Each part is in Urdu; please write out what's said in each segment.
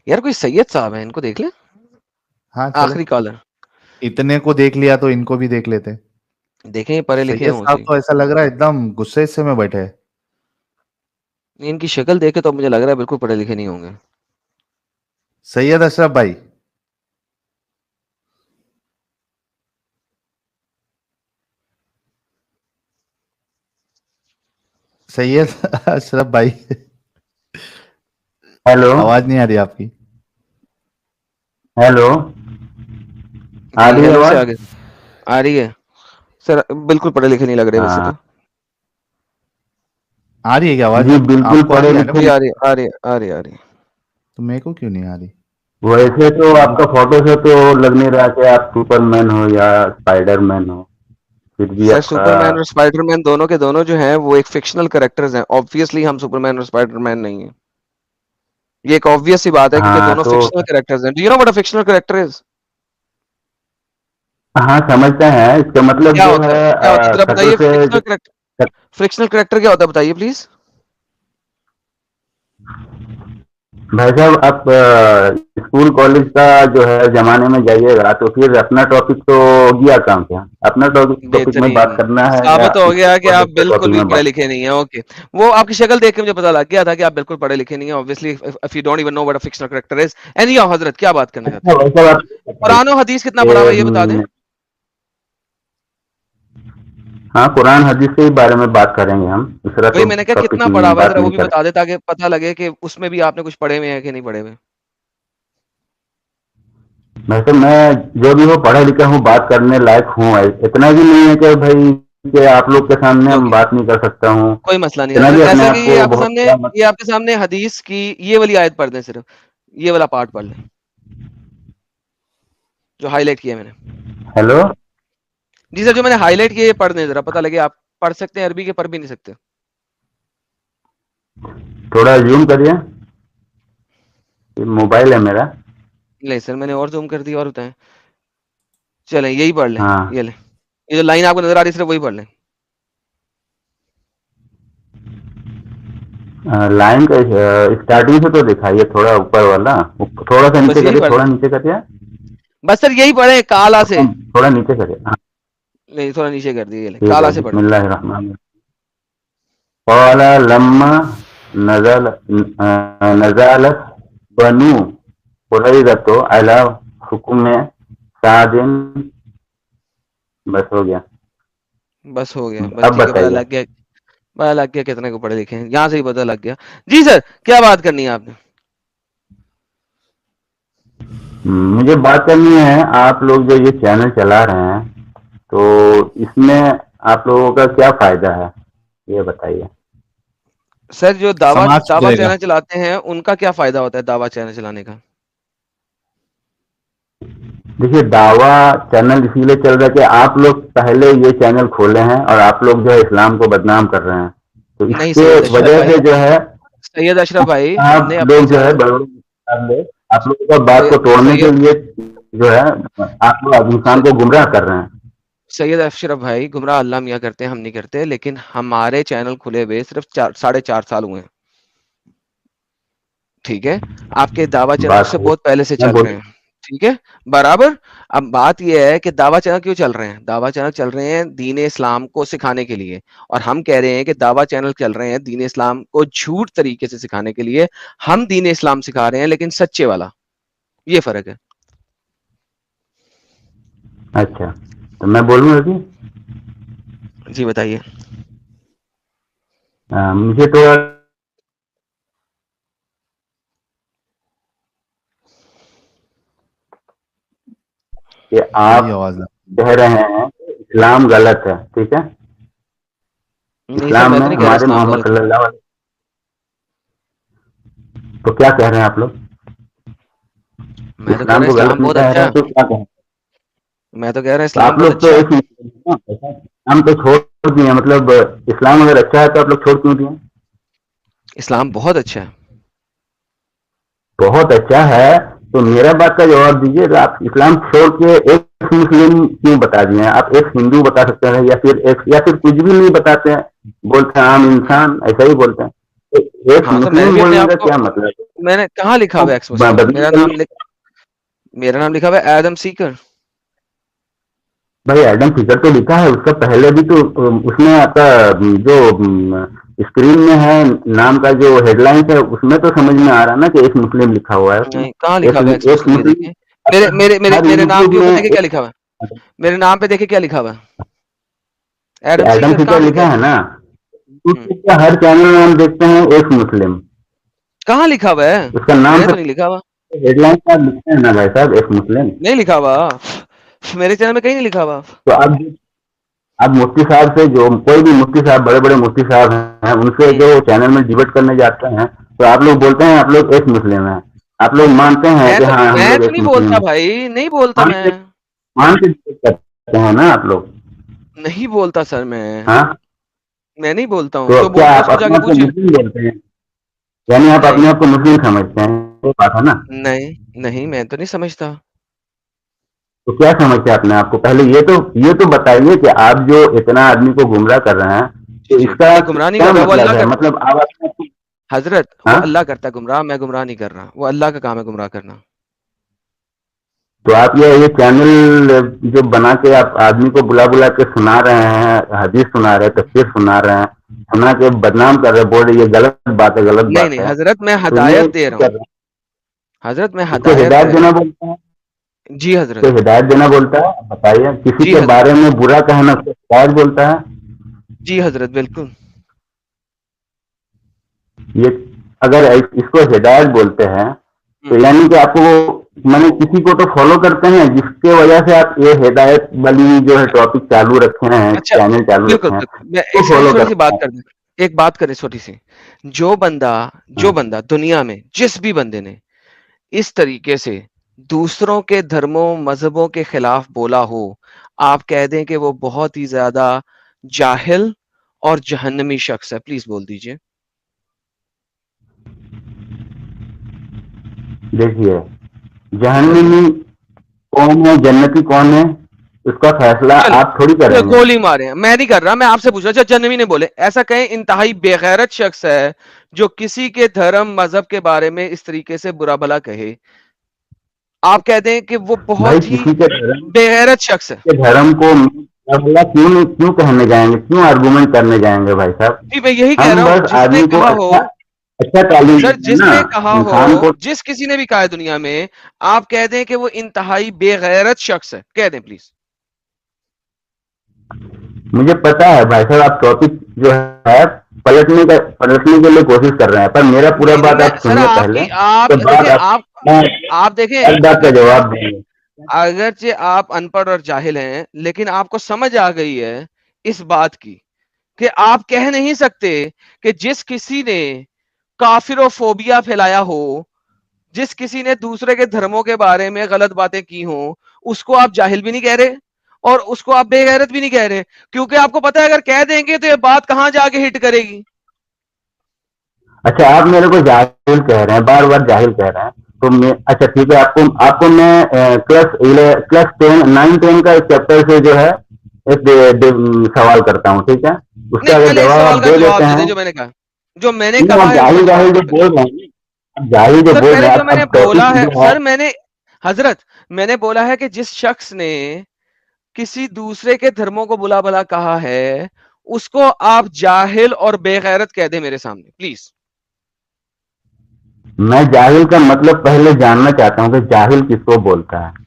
یار کوئی سید صاحب ہے, ان کو دیکھ لیں. ہاں چلو, آخری کالر اتنے کو دیکھ لیا تو ان کو بھی دیکھ لیتے. دیکھیں, پڑھے لکھے سید ہوں صاحب صحیح. تو ایسا لگ رہا ہے ایک دم غصے سے میں بیٹھے. ان کی شکل دیکھے تو مجھے لگ رہا ہے بالکل پڑھے لکھے نہیں ہوں گے. سید اشرف بھائی, سید اشرف بھائی, ہیلو آواز نہیں آ رہی آپ کی. ہیلو, آ جی رہی ہے ہیلو سے آواز؟ آگے آ رہی ہے سر. بالکل پڑھے لکھے نہیں لگ رہے ویسے ہاں تو. آ رہی ہے کیا آواز؟ جی آپ بالکل کو آ پڑھے رہی ہے کیا؟ لکھے. جی آ رہی آ رہی آ رہی آ رہی. تو میرے کو کیوں نہیں آ رہی؟ ویسے تو آپ کا فوٹو سے تو لگ نہیں رہا کہ آپ سپر مین ہو یا اسپائڈر مین ہو, پھر بھی سر آپ کا. سپر مین اور اسپائڈر مین دونوں کے دونوں جو ہیں وہ ایک فکشنل کریکٹرز ہیں. آبویسلی ہم سپر مین اور اسپائڈر مین نہیں ہیں. یہ ایک آبویس سی بات ہے کیونکہ ہاں دونوں تو فکشنل کریکٹرز ہیں. Do you know what a fictional character is? ہاں سمجھتے ہیں, اس کا مطلب کیا جو ہوتا ہے ہے, کیا ہوتا ہے ذرا شکل بتائیے. سے فکشنل کریکٹر, فکشنل کریکٹر کیا ہوتا ہے بتائیے پلیز. بھائی صاحب آپ اسکول کالج کا جو ہے زمانے میں جائیے گا تو پھر اپنا ٹاپک تو گیا کام کیا, اپنا ٹاپک میں بہترین. بات کرنا ہے یا ثابت ہو گیا اسکول کہ آپ کالج کے بالکل ٹاپک بھی میں پڑھے بات. لکھے نہیں ہیں. اوکے, وہ آپ کی شکل دیکھ کے مجھے پتا لگ گیا تھا کہ آپ بالکل پڑھے لکھے نہیں ہیں. obviously if you don't even know what a fictional character is. anyhow حضرت کیا بات کرنا چاہتے اچھا ہیں؟ ویسا آپ بتائیے قرآن و حدیث کتنا پڑھا ہوا ہے یہ بتا دیں. کہ ہاں قرآن حدیث کے بارے میں بات کریں گے ہم, دوسرا وہی تو میں نے کہا ٹاپک کتنا پڑھا ہوا ہے, بات ذرا وہ نہیں بھی کریں. بتا دیں تاکہ پتہ لگے کہ اس میں بھی آپ نے کچھ پڑھے ہوئے ہیں کہ نہیں پڑھے ہوئے. ویسے میں جو بھی وہ پڑھا لکھا ہوں بات کرنے لائق ہوں, اتنا بھی نہیں ہے کہ بھائی کہ آپ لوگ کے سامنے ہم اوکے, بات نہیں کر سکتا ہوں, کوئی مسئلہ نہیں اتنا بھی حضرت. اپنے ایسا کہ آپ کو بہت بڑا مت. یہ آپ کے سامنے حدیث کی یہ والی آیت پڑھ دیں, صرف یہ والا پارٹ پڑھ لیں جو ہائی لائٹ کیا میں نے. ہیلو, جی سر, جو میں نے ہائی لائٹ کیا یہ پڑھ دیں ذرا, پتہ لگے. آپ پڑھ سکتے ہیں عربی کے, پڑھ بھی نہیں سکتے. تھوڑا زوم کریے, یہ موبائل ہے میرا. نہیں سر, میں نے اور زوم کر دیا اور بتائیں. چلیں یہی پڑھ لیں, ہاں یہ لیں, یہ جو لائن آپ کو نظر آ رہی ہے صرف وہی پڑھ لیں. لائن کا اسٹارٹنگ سے تو دکھائیے, تھوڑا اوپر والا, تھوڑا سا نیچے بس یہی کریے, پڑھ تھوڑا لیں, نیچے کریے, بس سر یہی پڑھیں کالا سے. تھوڑا نیچے کریے. ہاں نہیں تھوڑا نیچے کر دیے, یہ لیں ٹھیک ہے, کالا سے بسم پڑھیں. اللہ الرحمن الرحیم. قال لما نزلت بنو قریظة على حکم سعد. بس ہو گیا. بس ہو گیا, بس اب ٹھیک ہے, پتہ بتائیے. لگ گیا. پتہ لگ گیا کتنے کو پڑھے لکھے ہیں, یہاں سے ہی پتہ لگ گیا. جی سر, کیا بات کرنی ہے آپ نے؟ مجھے بات کرنی ہے, آپ لوگ جو یہ چینل چلا رہے ہیں تو اس میں آپ لوگوں کا کیا فائدہ ہے یہ بتائیے. سر جو سماج دعویٰ سدھرے گا. چینل چلاتے ہیں ان کا کیا فائدہ ہوتا ہے دعویٰ چینل چلانے کا؟ دیکھیے دعویٰ چینل اسی لیے چل رہا ہے کہ آپ لوگ پہلے یہ چینل کھولے ہیں اور آپ لوگ جو ہے اسلام کو بدنام کر رہے ہیں, تو اس نہیں کے سید اشرف وجہ بھائی, سے جو ہے سید اشرف بھائی, ہم آپ نے اپنے لوگ جو ہے چینل بڑے آپ لوگوں کا بات کو توڑنے کے سید لیے جو ہے آپ لوگ انسان کو گمراہ کر رہے ہیں. سید اشرف بھائی, گمراہ اللہ میاں کرتے ہیں, ہم نہیں کرتے. لیکن ہمارے چینل کھلے ہوئے صرف 4.5 سال ہوئے ہیں. ٹھیک ہے, آپ کے دعویٰ چینل اس بات سے بہت پہلے سے میں چل رہے ہیں. ٹھیک ہے برابر. اب بات یہ ہے کہ دعویٰ چینل کیوں چل رہے ہیں؟ دعویٰ چینل چل رہے ہیں دین اسلام کو سکھانے کے لیے, اور ہم کہہ رہے ہیں کہ دعویٰ چینل چل رہے ہیں دین اسلام کو جھوٹ طریقے سے سکھانے کے لیے. ہم دین اسلام سکھا رہے ہیں لیکن سچے والا, یہ فرق ہے. اچھا, تو میں بولوں ابھی. جی بتائیے. مجھے تو کہ آپ بھائی آواز نہ. کہہ رہے ہیں کہ اسلام غلط ہے, ٹھیک ہے, نہیں سر, اسلام میں میں تو نہیں کہہ رہا ہمارے اسلام محمد غلط صلی ہے. اللہ علیہ. تو کیا کہہ رہے ہیں آپ لوگ؟ میں تو کہہ اسلام رہا کو ہوں غلط اسلام نہیں بہت کہہ اچھا رہے ہے. تو کیا کہیں؟ میں تو کہہ رہا ہوں تو اسلام آپ بہت لوگ تو اچھا ہے. ایک اسلام تو چھوڑ دیے, مطلب اسلام اگر اچھا ہے تو آپ لوگ چھوڑ کیوں دیے؟ اسلام بہت اچھا ہے. بہت اچھا ہے تو میرا بات کا جواب دیجیے. آپ اسلام چھوڑ کے ایک مسلم کیوں بتا دیے؟ آپ ایک ہندو بتا سکتے ہیں یا پھر کچھ بھی نہیں بتاتے ہیں, بولتے ہیں عام ہوں. انسان, ایسا ہی بولتے ہیں. ایک ہاں سر, میں نے مسلم بھی اپنے بولنے آپ کا کو کیا مطلب ہے؟ میں نے کہاں لکھا ہوا ایکس مسلم؟ میرا نام لکھا ہوا ہے ایڈم سیکر. بھائی ایڈم سیکر تو لکھا ہے, اس کا پہلے بھی تو اس میں آپ کا جو اسکرین میں ہے نام کا جو ہیڈ لائن ہے اس میں تو سمجھ میں آ رہا نا کہ ایک مسلم لکھا ہوا ہے اس میں. نہیں, کہاں لکھا ہوا ہے ایکس ایک مسلم؟ یہ مسلم دیکھیں میرے نام کے اوپر دیکھیں کیا میں لکھا ہوا ہے. میرے نام پہ دیکھیں کیا لکھا ہوا ہے, ایڈم ایڈم سیکر. کہاں سیکر لکھا لکھا ہے نا, ہر چینل میں ہم دیکھتے ہیں ایک مسلم, کہاں لکھا ہوا ہے؟ اس کا نام میں نے تو نہیں لکھا ہوا. ہیڈ لائن پر لکھتے ہیں نا بھائی صاحب ایک مسلم. نہیں لکھا ہوا, میرے چینل میں کہیں نہیں لکھا ہوا. تو اب مفتی صاحب سے, جو کوئی بھی مفتی صاحب, بڑے بڑے مفتی صاحب ہیں, ان سے جو چینل میں ڈیبیٹ کرنے جاتے ہیں تو آپ لوگ بولتے ہیں آپ لوگ ایک مسلم ہیں, آپ لوگ مانتے ہیں کہ ہاں ہم میں لوگ تو ایک نہیں مسلم بولتا ہیں, بھائی, نہیں بولتا میں. مان کے ڈیبیٹ کرتے ہیں نا آپ لوگ. نہیں بولتا سر, ہاں میں نہیں بولتا ہوں. تو جو کیا بولتا ہے اس آپ کو جا اپنے کے آپ کو پوچھیں. مسلم بولتے ہیں؟ یعنی آپ نہیں اپنے آپ کو مسلم سمجھتے ہیں, وہ بات ہے نا. نہیں, میں تو نہیں سمجھتا. تو کیا سمجھتے ہیں اپنے آپ کو؟ پہلے یہ تو بتائیے کہ آپ جو اتنا آدمی کو گمراہ کر رہے ہیں تو جی, اس کا نہیں گمراہ نہیں کیا کر رہا, وہ مطلب اللہ ہے؟ کرتا. مطلب آپ حضرت, وہ ہاں اللہ کرتا ہے گمراہ, میں گمراہ نہیں کر رہا. وہ اللہ کا کام ہے گمراہ کرنا. تو آپ یہ چینل جو بنا کے آپ آدمی کو بلا کے سنا رہے ہیں, حدیث سنا رہے ہیں, تفسیر سنا رہے ہیں, سنا کے بدنام کر رہے, بول رہے یہ غلط بات ہے, غلط بات نہیں ہے, حضرت, میں تو یہ ہدایت دے رہا کر ہوں. رہے ہیں. حضرت میں اس کو ہدایت ہدایت دے رہا دینا ہوں. بولتا ہے, جی اس حضرت. کو ہدایت دینا بولتا ہے. بتائیے, کسی جی کے حضرت. بارے میں برا کہنا اس کو ہدایت بولتا ہے. جی حضرت, بالکل. یہ اگر اس کو ہدایت بولتے ہیں تو ہم، یعنی کہ آپ کو میں کسی کو تو فالو کرتے ہیں جس کی وجہ سے آپ یہ ہدایت والی جو ہے ٹاپک چالو رکھے ہیں, اچھا, چینل چالو بالکل رکھے ہیں, بالکل. میں تو اس میں فالو چھوٹی سی کرتے بات ہیں. کر دوں, ایک بات کریں چھوٹی سی. جو بندہ دنیا میں جس بھی بندے نے اس طریقے سے دوسروں کے دھرموں مذہبوں کے خلاف بولا ہو, آپ کہہ دیں کہ وہ بہت ہی زیادہ جاہل اور جہنمی شخص ہے. پلیز بول دیجئے. دیکھیے, جی حضرت. جہنمی کون ہے, جنتی کون ہے, اس کا فیصلہ آپ تھوڑی کریں گے. گولی مارے, میں نہیں کر رہا, میں آپ سے پوچھ رہا. اچھا, جنمی نے بولے, ایسا کہیں انتہائی بے غیرت شخص ہے جو کسی کے دھرم مذہب کے بارے میں اس طریقے سے برا بھلا کہے, آپ کہہ دیں کہ وہ بھائی بہت ہی کسی بے غیرت شخص ہے. کے دھرم کو کیوں کہنے جائیں گے, کیوں آرگومنٹ کرنے جائیں گے بھائی صاحب؟ جی, میں یہی کہہ ہم رہا ہوں. بس جس نے آدمی کو کہا ہو, اچھا تعلیم سر دیتے ہیں جس نا نے کہا ہو, انسان کو. جس کسی نے بھی کہا ہے دنیا میں, آپ کہہ دیں کہ وہ انتہائی بے غیرت شخص ہے, کہہ دیں پلیز. مجھے پتا ہے بھائی صاحب, آپ ٹاپک جو ہے پلٹنے کے لیے کوشش کر رہے ہیں, پر میرا پورا نہیں نہیں, بات میں آپ سر سنیے آپ پہلے, کی آپ تو دیکھیں, بعد آپ دیکھیں, ہر بات کا جواب دیں گے. اگرچہ آپ ان پڑھ اور جاہل ہیں, لیکن آپ کو سمجھ آ گئی ہے اس بات کی کہ آپ کہہ نہیں سکتے کہ جس کسی نے کافروفوبیا پھیلایا ہو, جس کسی نے دوسرے کے دھرموں کے بارے میں غلط باتیں کی ہوں, اس کو آپ جاہل بھی نہیں کہہ رہے اور اس کو آپ بے غیرت بھی نہیں کہہ رہے, کیونکہ آپ کو پتا ہے اگر کہہ دیں گے تو یہ بات کہاں جا کے ہٹ کرے گی. اچھا, آپ میرے کو جاہل کہہ رہے ہیں, بار بار جاہل کہہ رہے ہیں, تو میں اچھا ٹھیک ہے, آپ کو میں کلاس 9-10 کا چیپٹر سے جو ہے ایک سوال کرتا ہوں, ٹھیک ہے, اس کا نہیں, اگر پہلے اس جواب سوال آپ کا دے دیتے جواب دے دیں ہیں. جو میں نے کہا. جو میں نے نہیں, کہا آپ ہے اس کا جاہل جواب جاہل دیں جو پہلے. بول رہے ہیں, آپ جاہل جو سر بول رہے پہلے ہیں, جو میں نے اب بولا ٹاپک ہے, جو سر حضرت میں نے بولا ہے کہ جس شخص نے کسی دوسرے کے دھرموں کو بلا بلا کہا ہے, اس کو آپ جاہل اور بے غیرت کہہ دیں میرے سامنے پلیز. میں جاہل کا مطلب پہلے جاننا چاہتا ہوں کہ جاہل کس کو بولتا ہے.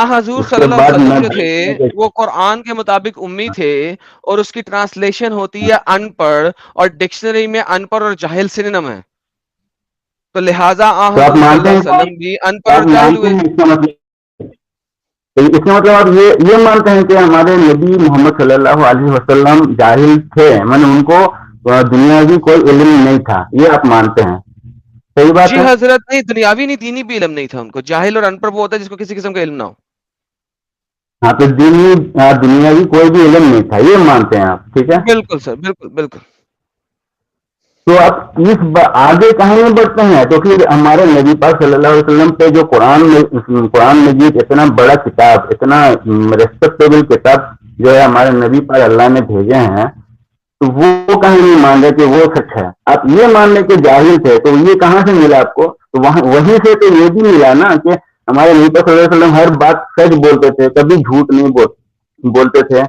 حضور اس صلی کے اللہ علیہ بعد وسلم میں جو تھے وہ قرآن کے مطابق امی تھے, اور اس کی ٹرانسلیشن ہوتی ہے ان پڑھ, اور ڈکشنری میں ان پڑھ اور جاہل سنونم ہے, تو لہٰذا تو آپ حضور صلی مانتے اللہ ہیں علیہ وسلم بھی ان کہ پڑھ آپ اور جاہل مانتے ہوئے. ہیں اس کا مطلب, اس کا مطلب آپ یہ مانتے ہیں کہ ہمارے نبی محمد صلی اللہ علیہ وسلم جاہل تھے, میں نے ان کو دنیا کی کوئی علم نہیں تھا, یہ آپ مانتے ہیں؟ صحیح بات جی ہے. حضرت, نہیں دنیاوی نہیں دینی بھی علم نہیں تھا ان کو. جاہل اور ان پڑھ وہ ہوتا ہے جس کو کسی قسم کا علم نہ ہو. ہاں, تو دنیا کی کوئی بھی علم نہیں تھا, یہ مانتے ہیں آپ, ٹھیک ہے. بالکل سر, بالکل بالکل. تو آپ آگے کہاں میں بڑھتے ہیں, تو پھر ہمارے نبی پاک صلی اللہ علیہ وسلم پہ جو قرآن مجید اتنا بڑا کتاب, اتنا ریسپیکٹیبل کتاب جو ہے ہمارے نبی پاک اللہ نے بھیجے ہیں, تو وہ کہیں نہیں مان رہے کہ وہ سچ ہے. آپ یہ مان لیں کہ جاہل تھے, تو یہ کہاں سے ملا آپ کو؟ تو وہاں وہیں سے تو یہ بھی ملا نا کہ ہمارے نبی صلی اللہ علیہ وسلم ہر بات سچ بولتے تھے, کبھی جھوٹ نہیں بولتے تھے.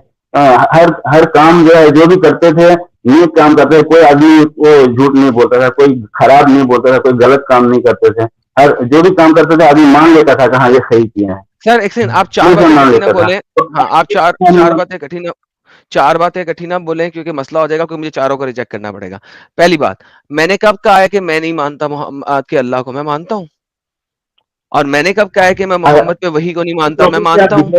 ہر کام جو ہے جو بھی کرتے تھے نیک کام کرتے تھے, کوئی آدمی وہ جھوٹ نہیں بولتا تھا, کوئی خراب نہیں بولتا تھا, کوئی غلط کام نہیں کرتے تھے. ہر جو بھی کام کرتے تھے آدمی مان لیتا تھا کہ ہاں یہ صحیح کیا ہے, سر ایک سیکنڈ, آپ چار دل سے باتیں مان اکٹھی نہ لیتا تھا. بولیں. ہاں آپ چار باتیں اکٹھی نہ بولیں کیونکہ مسئلہ ہو جائے گا, کیونکہ مجھے چاروں کو ریجیکٹ کرنا پڑے گا. پہلی بات, میں نے کب کہا ہے کہ میں نہیں مانتا محمد کے اللہ کو؟ میں مانتا ہوں. اور میں نے کب کہا ہے کہ میں محمد پہ وحی کو نہیں مانتا؟ میں مانتا ہوں.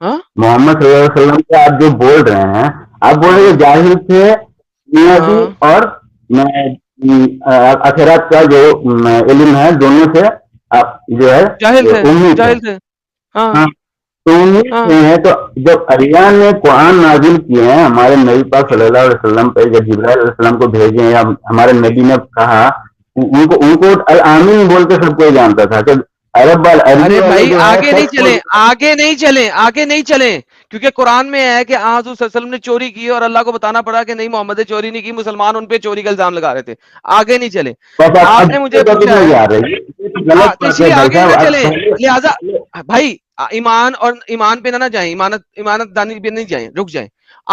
ہاں محمد صلی اللہ علیہ وسلم سے آپ جو بول رہے ہیں, آپ بول رہے ہیں جاہل تھے دنیا بھی اور آخرات کا جو علم ہے دونوں سے جو ہے امید ہے. ہاں تو امید ہے. تو جب اللہ نے قرآن نازل کیے ہیں ہمارے نبی پاک صلی اللہ علیہ وسلم پہ, جب جبرائیل علیہ السلام کو بھیجے ہیں, یا ہمارے نبی نے کہا, ان کو الامین بول کے سب کوئی جانتا تھا کہ عرب ارے بھائی آگے نہیں چلیں, چلیں, آگے نہیں چلیں, کیونکہ قرآن میں ہے کہ حضور صلی اللہ علیہ وسلم نے چوری کی اور اللہ کو بتانا پڑا کہ نہیں محمد نے چوری نہیں کی, مسلمان ان پہ چوری کا الزام لگا رہے تھے. آگے نہیں چلیں. آپ نے مجھے پوچھا ہے, اس لیے آگے نہ چلیں. لہذا بھائی ایمان اور ایمان پہ نہ جائیں, ایمانت دانی پہ نہیں جائیں, رک جائیں.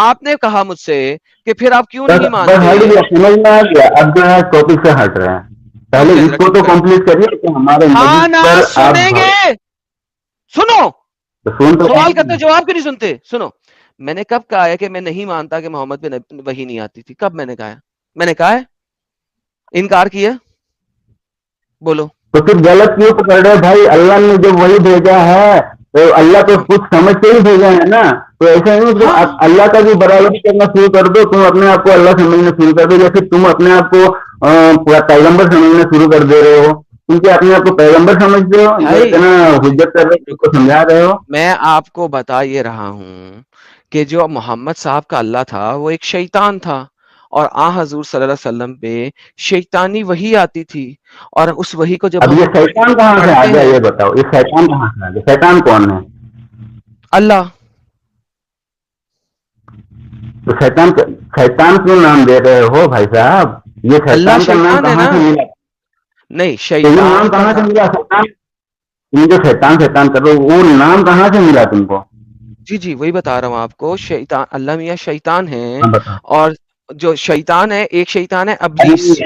آپ نے کہا مجھ سے کہ پھر آپ کیوں نہیں مانتے. سمجھ میں آ گیا, اب جو ہے ٹاپک سے ہٹ رہے ہیں. پہلے اس کو تو کمپلیٹ کریے کہ ہمارے ہاں نا پر سنیں گے. سنو, سن تو سوال کرتے جواب کیوں نہیں سنتے؟ سنو, میں نے کب کہا ہے کہ میں نہیں مانتا کہ محمد پہ وحی نہیں آتی تھی؟ کب میں نے کہا ہے؟ میں نے کہا ہے انکار کیا؟ بولو. تو پھر غلط کیوں پکڑ رہے بھائی؟ اللہ نے جو وہی بھیجا ہے تو اللہ تو کچھ سمجھ کے ہی بھیجا ہے نا. تو ایسا نہیں کہ اللہ کا بھی برابری کرنا شروع کر دو, تم اپنے آپ کو اللہ سمجھنا شروع کر دو, یا پھر تم اپنے آپ کو پیغمبر سمجھنا شروع کر دے رہے ہو. کیونکہ اپنے آپ کو پیغمبر سمجھتے ہو, اتنا حجت کر رہے ہو, سمجھا رہے ہو. میں آپ کو بتا یہ رہا ہوں کہ جو محمد صاحب کا اللہ تھا وہ ایک شیطان تھا, اور حضور صلی اللہ علیہ وسلم پہ شیطانی وحی آتی تھی, اور اس وحی کو جب اب یہ شیطان کہاں سے آ گیا یہ بتاؤ, یہ شیطان کہاں سے آ گیا؟ شیطان کون ہے؟ اللہ. تو شیطان کیوں نام دے رہے ہو بھائی صاحب؟ یہ شیطان کا نام کہاں سے ملا؟ نہیں, یہ نام کہاں سے ملا شیطان؟ تم جو شیطان کر رہے ہو وہ نام کہاں سے ملا تم کو؟ جی وہی بتا رہا ہوں آپ کو. شیطان, اللہ میاں شیطان ہے, اور جو شیطان ہے ایک شیطان ہے ابلیس.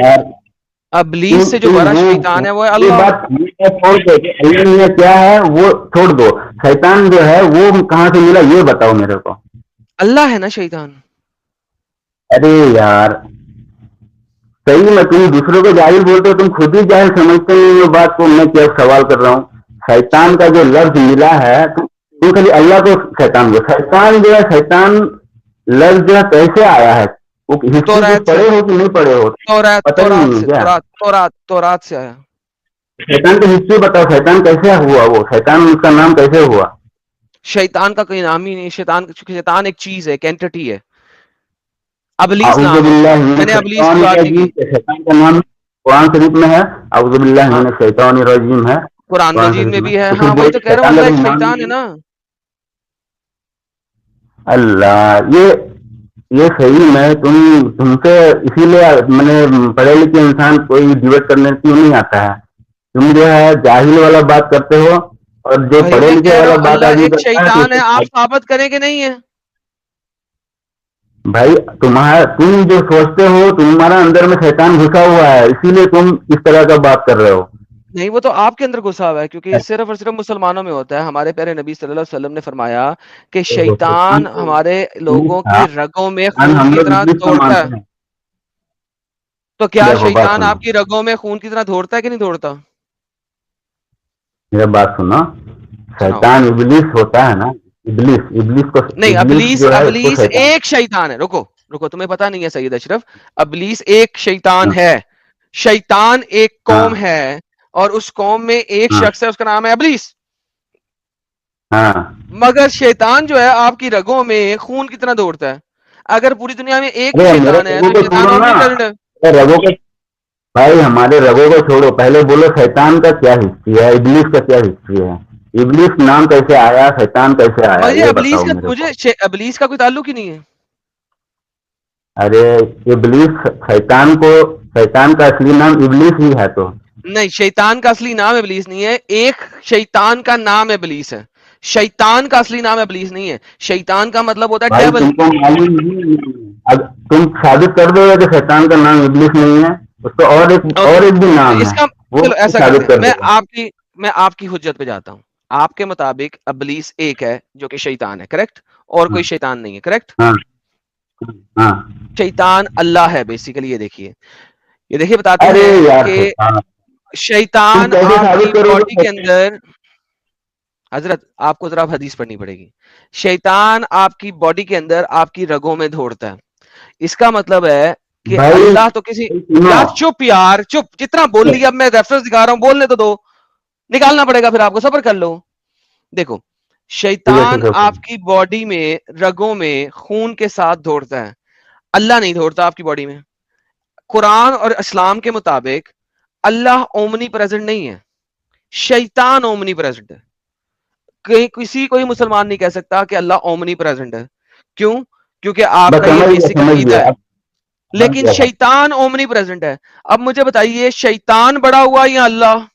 ابلیس سے جو بڑا شیطان ہے وہ ہے اللہ. چھوڑ دو کہ اللہ میاں کیا ہے وہ چھوڑ دو, شیطان جو ہے وہ کہاں سے ملا یہ بتاؤ میرے کو. اللہ ہے نا شیطان. ارے یار صحیح میں تم دوسروں کو جاہل بولتے ہو, تم خود ہی جاہل سمجھتے نہیں یہ بات کو. میں کیا سوال کر رہا ہوں, شیطان کا جو لفظ ملا ہے تم خالی اللہ کو شیطان بول. شیطان جو ہے, شیطان لفظ جو ہے کیسے آیا ہے؟ وہ ہسٹری پڑھے ہو کہ نہیں پڑھے ہو؟ پتہ ہی نہیں ہے کیا؟ تورات سے آیا. شیطان کی ہسٹری بتاؤ, شیطان کیسے ہوا, وہ شیطان اس کا نام کیسے ہوا؟ شیطان کا کوئی نام ہی نہیں. شیطان ایک چیز ہے, ایک اینٹی ہے. ابلیس اعوذ نام ہے اس باللہ کا. من میں نے ابلیس الشیطان کی بات نہیں الرجیم, کی. شیطان کا نام قرآن شریف میں ہے, اعوذ باللہ من الشیطان الرجیم ہے قرآن مجید میں شریف بھی ہے. تو پھر ہاں وہی بولے تو کہہ رہا ہوں, شیطان کا اللہ ایک کوئی نام شیطان ہے نہیں نا. اللہ یہ صحیح میں تم سے اسی لیے میں نے پڑھے لکھے انسان کوئی ڈیبیٹ کرنے کیوں نہیں آتا ہے. تم جو ہے جاہل والا بات کرتے ہو, اور جو بھائی پڑھے میں لکھے کہہ رہا والا ہوں بات اللہ آدمی ایک کرتا ہے شیطان ہے. آپ تو ثابت کریں کہ نہیں ہے؟ بھائی تم جو سوچتے ہو تمہارا اندر میں شیطان گھسا ہوا ہے, اسی لیے تم اس طرح کا بات کر رہے ہو. نہیں, وہ تو آپ کے اندر گھسا ہوا ہے, کیونکہ یہ صرف اور صرف مسلمانوں میں ہوتا ہے. ہمارے پیارے نبی صلی اللہ علیہ وسلم نے فرمایا کہ شیطان ہمارے لوگوں کی رگوں میں خون ہم کی لوگ طرح ابلیس کو دوڑتا ہے. مانتے ہیں. تو کیا دیکھو بات شیطان سنو, آپ کی رگوں میں خون کی طرح دوڑتا ہے کہ نہیں دوڑتا؟ میرا بات سنو, سناؤ. شیطان ابلیس ہوتا ہے نا, نہیں, ابلیس جو ہے اس کو ابلیس شیطان. ایک شیطان ہے. رکو تمہیں پتا نہیں ہے سید اشرف, ابلیس ایک شیطان ہے. شیطان ایک ہاں قوم ہے, اور اس قوم میں ایک ہاں شخص ہے, اس کا نام ہے ابلیس. ہاں مگر شیطان جو ہے آپ کی رگوں میں خون کی طرح دوڑتا ہے. اگر پوری دنیا میں ایک ہی ارے میرے شیطان ہے رگوں تو کو شیطان چھوڑو نا, اومنی ٹرنڈ ہے. رگوں کو بھائی ہمارے رگوں کو چھوڑو, پہلے بولو شیطان کا کیا ہسٹری ہے, ابلیس کا کیا ہسٹری ہے, ابلیس نام کیسے آیا, شیطان کیسے آیا, مجھے یہ ابلیس بتاؤ کا میرے کو. مجھے ابلیس کا کوئی تعلق ہی نہیں ہے. ارے ابلیس شیطان کا اصلی نام ابلیس ہی ہے. تو نہیں, شیطان کا اصلی نام ابلیس نہیں ہے, ایک شیطان کا نام ابلیس ہے. شیطان کا اصلی نام ابلیس نہیں ہے. شیطان کا مطلب ہوتا ہے بھائی ڈیول. تم کو معلوم نہیں, اب تم ثابت کر دو گے کہ شیطان کا نام ابلیس نہیں ہے, اس کا اور ایک بھی تو نام اس ہے, کا وہ چلو ایسا کرتے ثابت ہیں, کر دو گا. میں آپ کی حجت پہ جاتا ہوں. آپ کے مطابق ابلیس ایک ہے جو کہ شیطان ہے, کریکٹ, اور کوئی شیطان نہیں ہے, کریکٹ. ہاں ہاں. شیطان اللہ ہے بیسیکلی. یہ دیکھیے بتاتے ارے ہیں یار کہ شیطان, تم شیطان کیسے آپ کی ثابت کرو باڈی گے؟ کے اندر, حضرت آپ کو ذرا حدیث پڑھنی پڑے گی. شیطان آپ کی باڈی کے اندر آپ کی رگوں میں دوڑتا ہے. اس کا مطلب ہے کہ بھائی اللہ تو کسی, سنو, یار چپ, یار چپ, جتنا بول لیا, اب میں ریفرنس دکھا رہا ہوں, بولنے تو دو, نکالنا پڑے گا پھر آپ کو, صبر کر لو. دیکھو, ٹھیک ہے شیطان ٹھیک ہے. آپ کی باڈی میں رگوں میں خون کے ساتھ دوڑتا ہے, اللہ نہیں دوڑتا آپ کی باڈی میں. قرآن اور اسلام کے مطابق اللہ اومنی پریزنٹ نہیں ہے, شیطان اومنی پریزنٹ ہے. کسی کوئی مسلمان نہیں کہہ سکتا کہ اللہ اومنی پریزنٹ ہے. کیوں؟ کیونکہ آپ بس کا یہ سمجھ گیا بیسک سمجھ عقیدہ گیا ہے. اب سمجھ لیکن گیا بھائی. شیطان اومنی پریزنٹ ہے. اب مجھے بتائیے, شیطان بڑا ہوا یا اللہ؟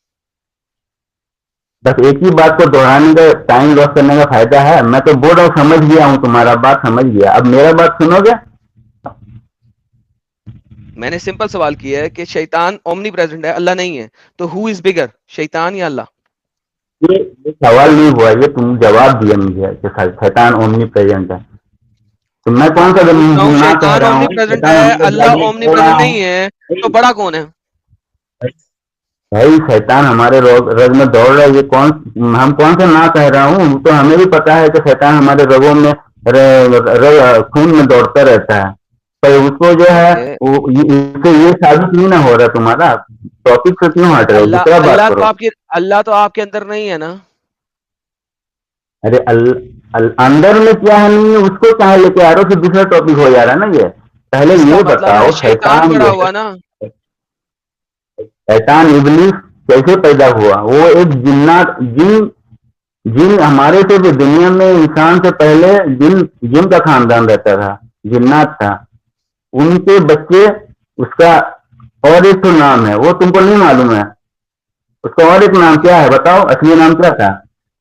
بس ایک ہی بات کو دہرانے کا ٹائم لاس کرنے کا فائدہ ہے. میں تو بول رہا ہوں سمجھ گیا ہوں, تمہارا بات سمجھ گیا, اب میرا بات سنو گے؟ میں نے سمپل سوال کیا ہے کہ شیطان اومنی پریزنٹ ہے, اللہ نہیں ہے, تو ہو از بگر, شیطان یا اللہ؟ یہ سوال نہیں ہوا, یہ تم جواب دیا مجھے کہ شیطان اومنی پریزنٹ ہے. تو میں کون سا میں پوچھ رہا ہوں, نہ کہہ شیطان رہا اومنی ہوں پریزنٹ شیطان ہے, ہمارے رگ اللہ میں اومنی دوڑ رہا پریزنٹ ہوں. نہیں ہے, تو بڑا کون ہے؟ بھائی شیطان ہمارے رگ میں دوڑ رہا ہے, یہ کون, ہم کون سا نہ کہہ رہا ہوں, تو ہمیں بھی پتا ہے کہ شیطان ہمارے رگوں میں خون میں دوڑتا رہتا ہے. پر اس کو جو ہے ٹھیک ہے, اس سے یہ ثابت نہیں نہ ہو رہا, تمہارا ٹاپک سے کیوں ہٹ رہے ہو, دوسرا بات کرو. اللہ تو آپ کے اندر نہیں ہے نا. ارے اندر میں کیا ہے نہیں ہے, اس کو کہاں لے کے آ رہے ہو, پھر دوسرا ٹاپک ہو جا رہا ہے نا. یہ پہلے اس کا یہ مطلب ہے بتاؤ شیطان بڑا ہوا نا. شیطان ابلیس کیسے پیدا ہوا؟ وہ ایک جن ہمارے سے بھی دنیا میں انسان سے پہلے جن کا خاندان رہتا تھا, جنات تھا, ان کے بچے, اس کا اور ایک تو نام ہے, وہ تم کو نہیں معلوم ہے, اس کا اور ایک نام کیا ہے بتاؤ, اصلی نام کیا تھا؟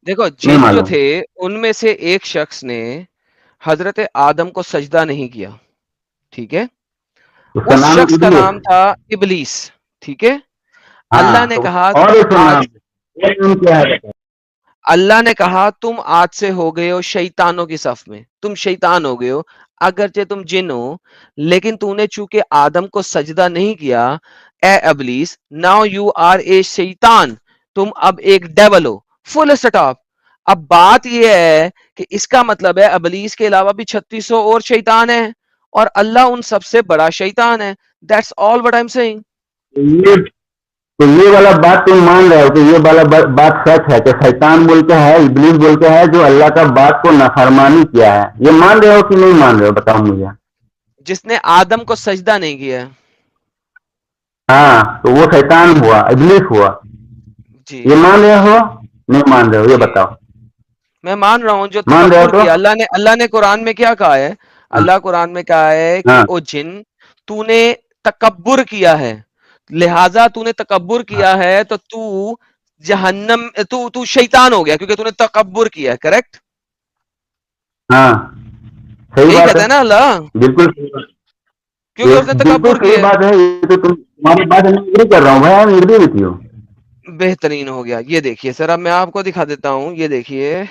دیکھو, نہیں جن جو معلوم. تھے ان میں سے ایک شخص نے حضرت آدم کو سجدہ نہیں کیا, ٹھیک ہے, اس کا اس نام شخص کا ابلیس. نام تھا ابلیس, ٹھیک ہے. ہاں, اللہ نے تو کہا اور تم ایک تو آج نام کیا ہے؟ اللہ نے کہا تم آج سے ہو گئے ہو شیطانوں کی صف میں, تم شیطان ہو گئے ہو, اگرچہ تم جن ہو, لیکن تو نے چونکہ آدم کو سجدہ نہیں کیا, اے ابلیس, ناؤ یو آر اے شیطان, تم اب ایک ڈیول ہو, فل اسٹاپ. اب بات یہ ہے کہ اس کا مطلب ہے ابلیس کے علاوہ بھی 3600 اور شیطان ہیں, اور اللہ ان سب سے بڑا شیطان ہے. That's all what I'm saying. یہ والا بات تم مان رہے ہو کہ یہ والا بات سچ ہے کہ شیطان بول کے ہے, ابلیس بول کے ہے, جو اللہ کا بات کو نافرمانی کیا ہے, یہ مان رہے ہو کہ نہیں مان رہے ہو, بتاؤ مجھے. جس نے آدم کو سجدہ نہیں کیا. ہاں, تو وہ شیطان ہوا, ابلیس ہوا. جی یہ مان رہے ہو نہیں مان رہے ہو, یہ جی, بتاؤ. میں مان رہا ہوں. جو مان رہے ہو تکبر تو کیا, اللہ نے قرآن میں کیا کہا ہے؟ ہاں اللہ قرآن میں کہا ہے کہ ہاں او جن, تو نے تکبر کیا ہے, لہذا تو نے تکبر کیا ہے, تو جہنم, تو شیطان ہو گیا کیونکہ تو نے تکبر کیا ہے, کریکٹ؟ ہاں, صحیح یہی بات کہتا ہے, ہے نا اللہ, بالکل صحیح بات. کیونکہ اس نے بالکل تکبر صحیح کیا بات ہے, یہ تو تمہاری بات میں اگری کر رہا ہوں بھائی, میں اگری وتھ یو. ہے. بہترین ہو گیا. یہ دیکھیے سر, اب میں آپ کو دکھا دیتا ہوں, یہ دیکھیے,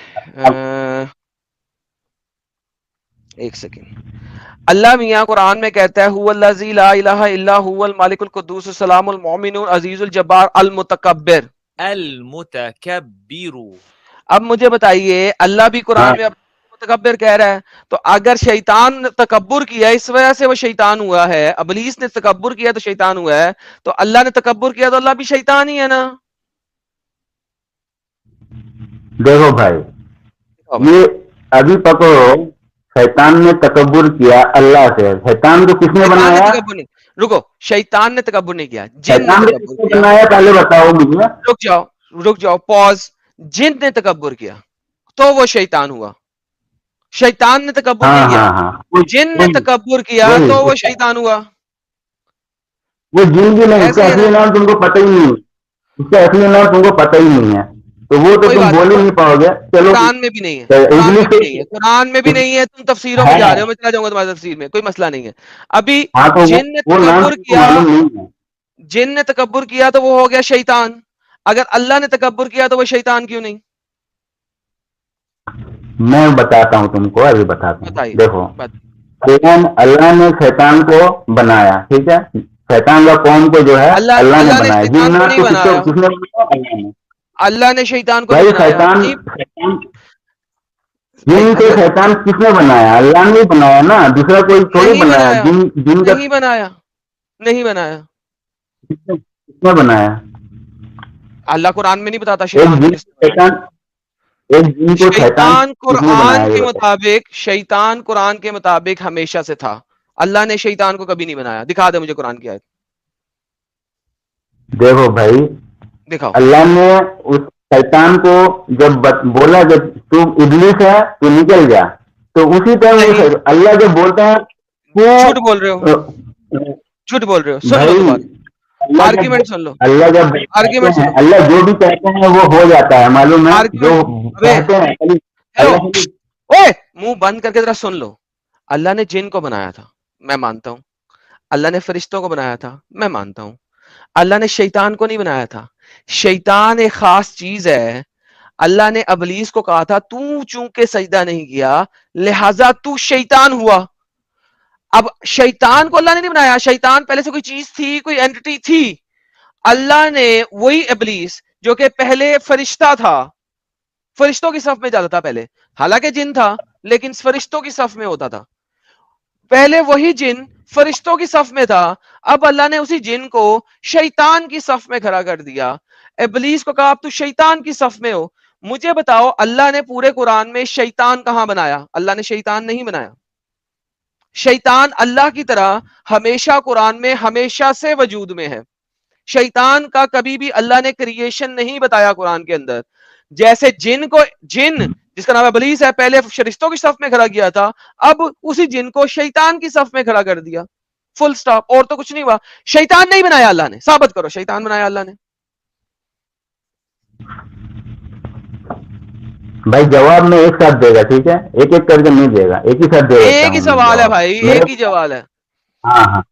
ایک سیکنڈ. اللہ میاں قرآن میں کہتا ہے هو الذی لا الہ الا هو الملک القدوس السلام المؤمن العزیز الجبار المتکبر. المتکبر. اب مجھے بتائیے, اللہ بھی ہاں, قرآن میں متکبر کہہ رہا ہے, تو اگر شیطان نے تکبر کیا اس وجہ سے وہ شیطان ہوا ہے, ابلیس نے تکبر کیا تو شیطان ہوا ہے, تو اللہ نے تکبر کیا تو اللہ بھی شیطان ہی ہے نا. دیکھو بھائی, یہ ابھی پکڑو, شیطان نے تکبر کیا اللہ سے. شیطان کو کس نے شیطان نے بنایا؟ تکبر نہیں, رکو, شیطان نے تکبر نہیں کیا, جن نے شیطان کو کس تکبر نے کیا. بنایا پہلے بتاؤ مجھے. رک جاؤ, پاز. جن نے تکبر کیا تو وہ شیطان ہوا, شیطان نے تکبر ہاں نہیں کیا. ہاں ہاں, جن نے تکبر کیا وہی تو وہ شیطان ہوا. وہ جن بھی نہیں, اس کا ایسے ہی ہے نا, اصلی نام تم کو پتہ ہی نہیں. اس کا اصلی نام تم کو پتہ ہی نہیں ہے، تو وہ تو کوئی تم بات بول ہی نہیں، نہیں پاؤ گے. چلو قرآن میں بھی نہیں ہے، قرآن میں انگلش بھی نہیں ہے، قرآن میں بھی نہیں ہے. تم تفسیروں میں ہے. جا رہے ہو، میں چلا جاؤں گا تمہاری تفسیر میں، کوئی مسئلہ نہیں ہے. ابھی ہاں تو جن نے وہ نام تکبر تم کو کیا، معلوم نہیں ہے. جن نے تکبر کیا تو وہ ہو گیا شیطان. اگر اللہ نے تکبر کیا تو وہ شیطان کیوں نہیں؟ میں بتاتا ہوں تم کو، ابھی بتاتا ہوں. بتائیے. دیکھو بات اللہ نے شیطان کو بنایا، ٹھیک ہے، شیطان کا قوم کو جو ہے اللہ نے اللہ نے بنایا. شیطان کو جنات نہیں کو بنایا، کس نے بنایا؟ اللہ نے. اللہ نے شیطان کو نہیں بھائی بنایا شیطان نہیں بھائی. جن سے اللہ شیطان کس نے بنایا؟ اللہ نے بنایا نا، دوسرا کوئی تھوڑی نہیں بنایا. بنایا، جن کا نہیں بنایا، نہیں بنایا. کس نے بنایا؟ اللہ قرآن میں نہیں بتاتا ایک شیطان کو جن کس نے بنایا. شیطان ایک جن کو شیطان شیطان کس نے قرآن بنایا یہ کے بتاؤ. مطابق، شیطان قرآن کے مطابق ہمیشہ سے تھا. اللہ نے شیطان کو کبھی نہیں بنایا. دکھا دے مجھے قرآن کی آیت، دیکھو بھائی، دکھاؤ. اللہ نے اس شیطان کو جب بولا کہ تو ابلیس ہے تو نکل جا، تو اسی ٹائم نہیں، اللہ جب بولتا ہے جھوٹ بول رہے ہو، تو جھوٹ بول رہے ہو. سن لو بھائی دوبارہ آرگیومنٹ، سن لو اللہ جب کہتے آرگیومنٹ، ہیں، سنو اللہ جو بھی کہتے ہیں وہ ہو جاتا ہے، معلوم ہے جو آرگیومنٹ. ابے کہتے ہیں ہیلو، اللہ خالی. اوے منہ بند کر کے ذرا سن لو. اللہ نے جن کو بنایا تھا، میں مانتا ہوں. اللہ نے فرشتوں کو بنایا تھا، میں مانتا ہوں. اللہ نے شیطان کو نہیں بنایا تھا. شیطان ایک خاص چیز ہے. اللہ نے ابلیس کو کہا تھا تو چونکہ سجدہ نہیں کیا لہذا تو شیطان ہوا. اب شیطان کو اللہ نے نہیں بنایا، شیطان پہلے سے کوئی چیز تھی، کوئی اینٹی تھی. اللہ نے وہی ابلیس جو کہ پہلے فرشتہ تھا، فرشتوں کی صف میں جاتا تھا پہلے، حالانکہ جن تھا لیکن فرشتوں کی صف میں ہوتا تھا. پہلے وہی جن فرشتوں کی صف میں تھا، اب اللہ نے اسی جن کو شیطان کی صف میں کھڑا کر دیا. ابلیس کو کہا اب تو شیطان کی صف میں ہو. مجھے بتاؤ اللہ نے پورے قرآن میں شیطان کہاں بنایا؟ اللہ نے شیطان نہیں بنایا. شیطان اللہ کی طرح ہمیشہ قرآن میں ہمیشہ سے وجود میں ہے. شیطان کا کبھی بھی اللہ نے کریشن نہیں بتایا قرآن کے اندر. جیسے جن جس کا نام ابلیس ہے پہلے فرشتوں کی صف میں کھڑا کیا تھا، اب اسی جن کو شیطان کی صف میں کھڑا کر دیا. فل سٹاپ، اور تو کچھ نہیں ہوا. شیطان نہیں بنایا اللہ نے. ثابت کرو شیطان بنایا اللہ نے. بھائی جواب میں ایک ساتھ دے گا، ٹھیک ہے، ایک ایک کر کے نہیں دے گا، ایک ہی ساتھ دے دیتا ایک ہی ہوں میں سوال ہے جواب بھائی، میرے. ایک ہی جواب ہے. ہاں ہاں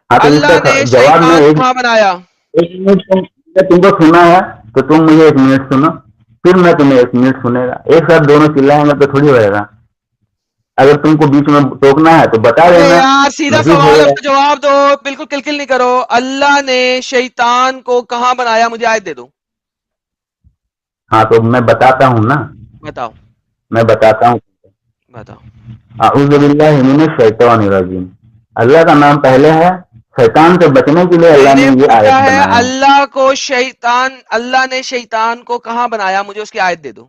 ہاں، تو اس اللہ کا نے جواب میں شیطان ایک کہاں بنایا؟ منٹ تم کو سنا ہے تو تم مجھے ایک منٹ سنو، پھر میں تمہیں ایک منٹ سنے گا. ایک ساتھ دونوں چلائیں گے تو تھوڑی ہوئے گا. اگر تم کو بیچ میں ٹوکنا ہے تو بتا ابے دینا، یار سیدھا مزید ہو سوال ہے، اس جائے. کا جواب دو. بالکل کلکل نہیں کرو. اللہ نے شیطان کو کہاں بنایا؟ مجھے آیت دے دو. ہاں تو میں بتاتا ہوں نا، بتاؤ میں بتاتا ہوں. بتاؤ. اعوذ باللہ من الشیطان الرجیم. اللہ کا نام پہلے ہے. شیطان سے بچنے کے لیے میں اللہ نے نے یہ پوچھا آیت ہے بنایا ہے. اللہ نے شیطان کو کہاں بنایا؟ مجھے اس کی آیت دے دو.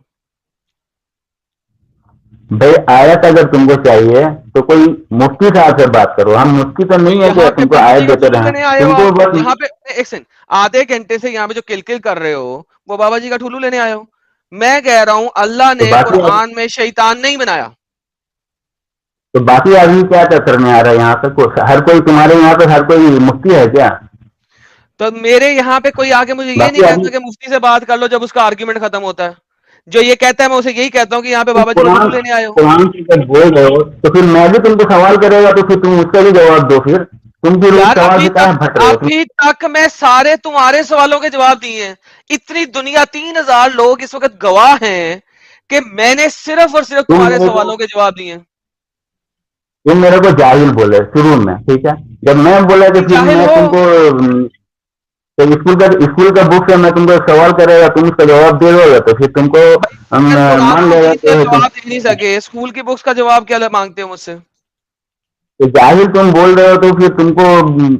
بھائی آیت اگر تم کو چاہیے تو کوئی مفتی صاحب سے بات کرو. ہم مفتی تو نہیں ہے کہ یہاں پہ تم کو بابا جی آیت کا دیتے ٹھولو رہیں. لینے آئے ہو تم کو آپ بس یہاں پہ. ایک سیکنڈ، آدھے گھنٹے سے یہاں پہ جو کلکل کر رہے ہو وہ بابا جی کا ٹھولو لینے آئے ہو. میں کہہ رہا ہوں اللہ تو نے قرآن میں شیطان نہیں بنایا. باقی آدمی کیا کرنے آ رہا ہے یہاں پہ؟ ہر کوئی تمہارے یہاں پہ ہر کوئی مفتی ہے کیا؟ تو میرے یہاں پہ کوئی آگے مجھے یہ نہیں باقی کہتا آدمی کہ مفتی سے بات کر لو جب اس کا آرگیومنٹ ختم ہوتا ہے. جو یہ کہتا ہے میں اسے یہی کہتا ہوں کہ یہاں پہ بابا جی کا ٹھولو لینے آئے ہو. قرآن کی جب بول رہے ہو تو پھر میں بھی تم کو سوال کرے گا تو پھر تم اس کا بھی جواب دو. پھر تم بھی روز یار سوال سے کہاں بھٹ رہے ہو؟ ابھی تک میں سارے تمہارے سوالوں کے جواب دیے ہیں. اتنی دنیا 3000 لوگ اس وقت گواہ ہیں کہ میں نے صرف اور صرف تم تمہارے میرے کو سوالوں کے جواب دیے ہیں. تم میرے کو جاہل بولے شروع میں، ٹھیک ہے. جب میں بولا کہ تم پھر جاہل میں ہو. تم کو اسکول کا بک سے میں تم کو سوال کرے گا، تم اس کا جواب دے دو گے تو پھر تم کو اگر قرآن مان و لے گا حدیث کا کہ تم جواب دے نہیں سکے اسکول کی بکس کا جواب کیا مانگتے ہو مجھ سے؟ جاہل تم بول رہے ہو تو پھر تم کو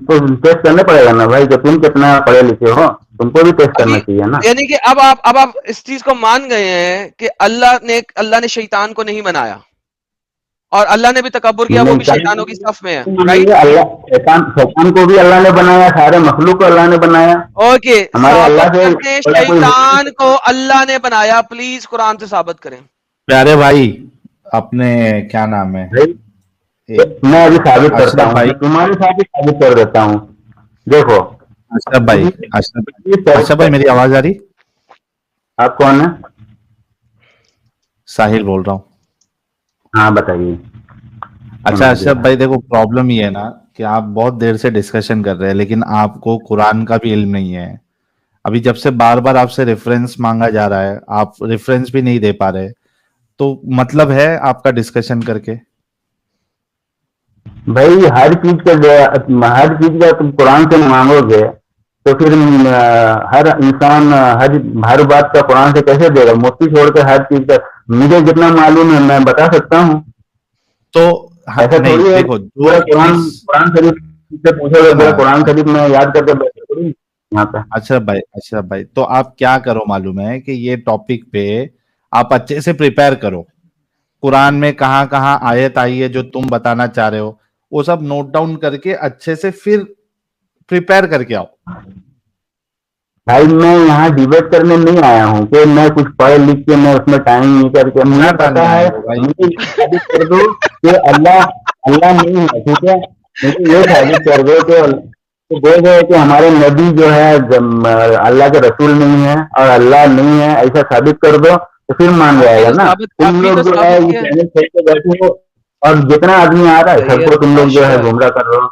تو ٹیسٹ کرنا پڑے گا نا بھائی، کہ تم کتنا پڑھے لکھے ہو. تم کو بھی ٹیسٹ ابھی کرنا چاہیے نا. یعنی کہ اب آپ اس چیز کو مان گئے ہیں کہ اللہ نے شیطان کو نہیں بنایا اور اللہ نے بھی تکبر کیا، وہ نہیں بھی شیطانوں کی صف میں ہے. مانیں رائٹ. گے اللہ شیطان کو بھی اللہ نے بنایا، سارے مخلوق کو اللہ نے بنایا. اوکے، ہمارے اللہ ثابت سے کرتے ہیں بڑا کوئی ہے ہی شیطان کو اللہ نے بنایا. پلیز قرآن سے ثابت کریں. پیارے بھائی، اپنے کیا نام ہے نہیں. میں ابھی ثابت کرتا اشرف ہوں، بھائی. میں تمہارے ساتھ ہی ثابت کر دیتا ہوں. دیکھو اشرف بھائی میری آواز آ رہی؟ آپ کون ہیں؟ ساحل بول رہا ہوں. ہاں بتائیے. اچھا اشرف بھائی دیکھو پرابلم یہ ہے نا کہ آپ بہت دیر سے ڈسکشن کر رہے ہیں لیکن آپ کو قرآن کا بھی علم نہیں ہے. ابھی جب سے بار بار آپ سے ریفرنس مانگا جا رہا ہے آپ ریفرنس بھی نہیں دے پا رہے, تو مطلب ہے آپ کا ڈسکشن کر کے؟ بھائی ہر چیز کا تم قرآن سے مانگو گے تو پھر ہر انسان ہر بات کا قرآن سے کیسے دے گا؟ مفتی چھوڑ کے ہر چیز کا مجھے جتنا معلوم ہے میں بتا سکتا ہوں. تو ایسا نہیں تھوڑی ہے دیکھو جو پورا چیز قرآن شریف سے پوچھو گے, پورا قرآن شریف میں یاد کر کے بیٹھے تھوڑی یہاں پہ. اشرف بھائی تو آپ کیا کرو معلوم ہے کہ یہ ٹاپک پہ آپ اچھے سے پریپئر کرو. قرآن میں کہاں کہاں آیت آئی ہے جو تم بتانا چاہ رہے ہو وہ سب نوٹ ڈاؤن کر کے اچھے سے پھر پریپئر کر کے آؤ. بھائی میں یہاں ڈیبیٹ کرنے نہیں آیا ہوں کہ میں کچھ پڑھ لکھ کے میں اس میں ٹائم نہیں کر کے, مجھے کیا پتا کرنے ہے, آئے ہو بھائی؟ مجھے یہ ثابت کر دو کہ اللہ نہیں ہے, ٹھیک ہے؟ مجھے یہ ثابت کر دو کہ بول رہے کہ ہمارے نبی جو ہے اللہ کے رسول نہیں ہے اور اللہ نہیں ہے, ایسا ثابت کر دو تو پھر مان جائے گا نا. تم لوگ جو ہے یہ چینل چھوڑ کے بیٹھے ہو اور جتنا آدمی آ رہا ہے سب کو تم لوگ جو ہے گمراہ کر رہے ہو.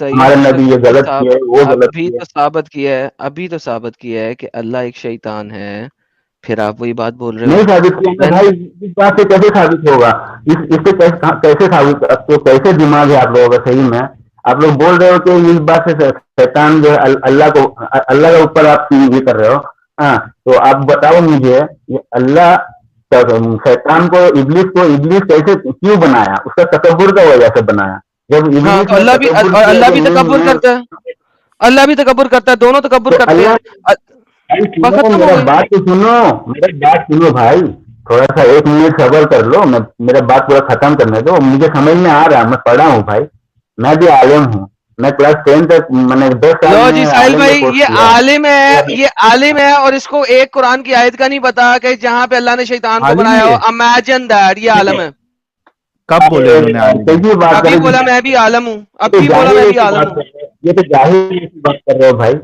ہمارے نبی یہ غلط کیا ہے, وہ غلط کیا ہے. ابھی تو ثابت کیا ہے کہ اللہ ایک شیطان ہے, پھر آپ وہی بات بول رہے ہو. نہیں ثابت کیا بھائی, اس بات سے کیسے ثابت ہوگا؟ اس سے کیسے ثابت, کیسے دماغ ہے آپ لوگوں کا صحیح میں؟ آپ لوگ بول رہے ہو کہ اس بات سے شیطان جو ہے اللہ کے اوپر آپ یہ کر رہے ہو. ہاں تو آپ بتاؤ مجھے اللہ شیطان کو ابلیس کیسے کیوں بنایا؟ اس کا تکبر کا وجہ سے بنایا. جب ہاں ابلیس تو نے اللہ بھی تکبر کیا اللہ کہ بھی تکبر کرتا ہے, اللہ بھی تکبر کرتا ہے, دونوں تکبر تو کرتے ہیں. اللہ بس سنو, ختم ہو میرا گئی. بات تو سنو, میرا بات سنو بھائی, تھوڑا سا 1 منٹ صبر کر لو. میرا بات پورا ختم کرنے دو. مجھے سمجھ میں آ رہا ہے, میں پڑھا ہوں بھائی, میں بھی عالم ہوں. میں کلاس 10 تک میں نے 10 سال لو جی میں ساحل عالم کا بھائی, کورس یہ کیا عالم ہے اور اس کو ایک قرآن کی آیت کا نہیں پتا کہ جہاں پہ اللہ نے شیطان کو عالم بنایا ہو. یہ امیجن دیٹ, یہ عالم ہے. کب بولے انہوں نے عالم ہے؟ کیسی بات ابھی کریں, بولا میں بھی عالم ہوں, یہ تو ابھی بولا میں جاہل بھی کی عالم بات ہوں. کر رہے ہو, یہ تو جاہل کی بات کر رہے ہو بھائی.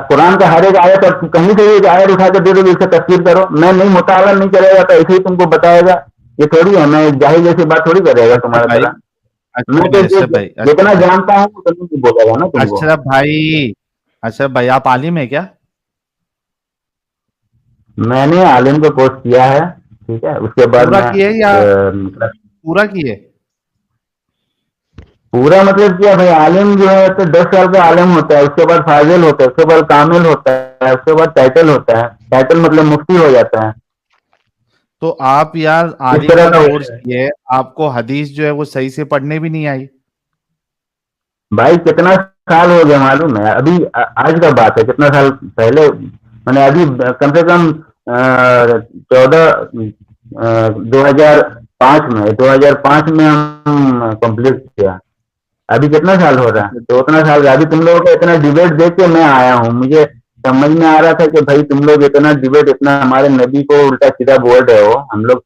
قرآن کا ہر ایک آیت اور کہیں سے ایک آیت اٹھا کے دے دو, اس سے تفسیر کرو. میں نہیں مطالعہ نہیں کرے گا تو ایسے ہی تم کو بتائے گا. یہ تھوڑی ہے میں جاہل جیسی بات تھوڑی کرے گا اشرف تمہارا بھائی طرح. میں تو جتنا جانتا ہوں اتنا نہیں بولے گا نا تم کو. اشرف بھائی آپ عالم ہے کیا؟ میں نے عالم کا کورس کیا ہے, ٹھیک ہے, اس کے بعد پورا میں کیے یا پورا کیے؟ پورا مطلب کیا بھائی, عالم جو ہے تو 10 سال کا عالم ہوتا ہے, اس کے بعد فاضل ہوتا ہے, اس کے بعد کامل ہوتا ہے, اس کے بعد ٹائٹل ہوتا ہے. ٹائٹل مطلب مفتی ہو جاتا ہے. تو آپ یار اس عالم طرح کا کا ہوتا کورس ہے. کیے, آپ کو حدیث جو ہے وہ صحیح سے پڑھنے بھی نہیں آئی؟ بھائی کتنا سال ہو گیا معلوم ہے؟ ابھی آج کا بات ہے, کتنا سال پہلے میں نے ابھی کم سے کم 2005 میں ہم کمپلیٹ کیا. ابھی کتنا سال ہو رہا ہے؟ تو اتنا سال ابھی تم لوگوں کا اتنا ڈیبیٹ دیکھ کے میں آیا ہوں. مجھے سمجھ میں آ رہا تھا کہ بھائی تم لوگ اتنا ڈیبیٹ, اتنا ہمارے نبی کو الٹا سیدھا بول رہے ہو. ہم لوگ,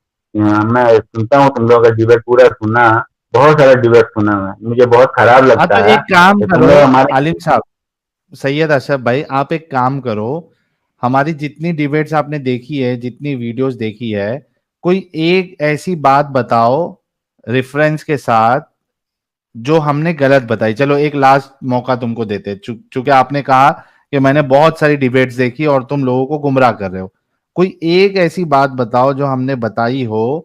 میں سنتا ہوں تم لوگوں کا ڈیبیٹ پورا سنا, بہت سارا ڈیبیٹ سنا میں, مجھے بہت خراب ہاں تو لگتا ہے ایک کام کہ تم کرو لوگ ہمارے. عالم صاحب, سید اشرف بھائی آپ ایک کام کرو, ہماری جتنی ڈیبیٹس آپ نے دیکھی ہے, جتنی ویڈیوز دیکھی ہے, کوئی ایک ایسی بات بتاؤ ریفرنس کے ساتھ جو ہم نے غلط بتائی. چلو ایک لاسٹ موقع تم کو دیتے, چونکہ آپ نے کہا کہ میں نے بہت ساری ڈیبیٹس دیکھی اور تم لوگوں کو گمراہ کر رہے ہو. کوئی ایک ایسی بات بتاؤ جو ہم نے بتائی ہو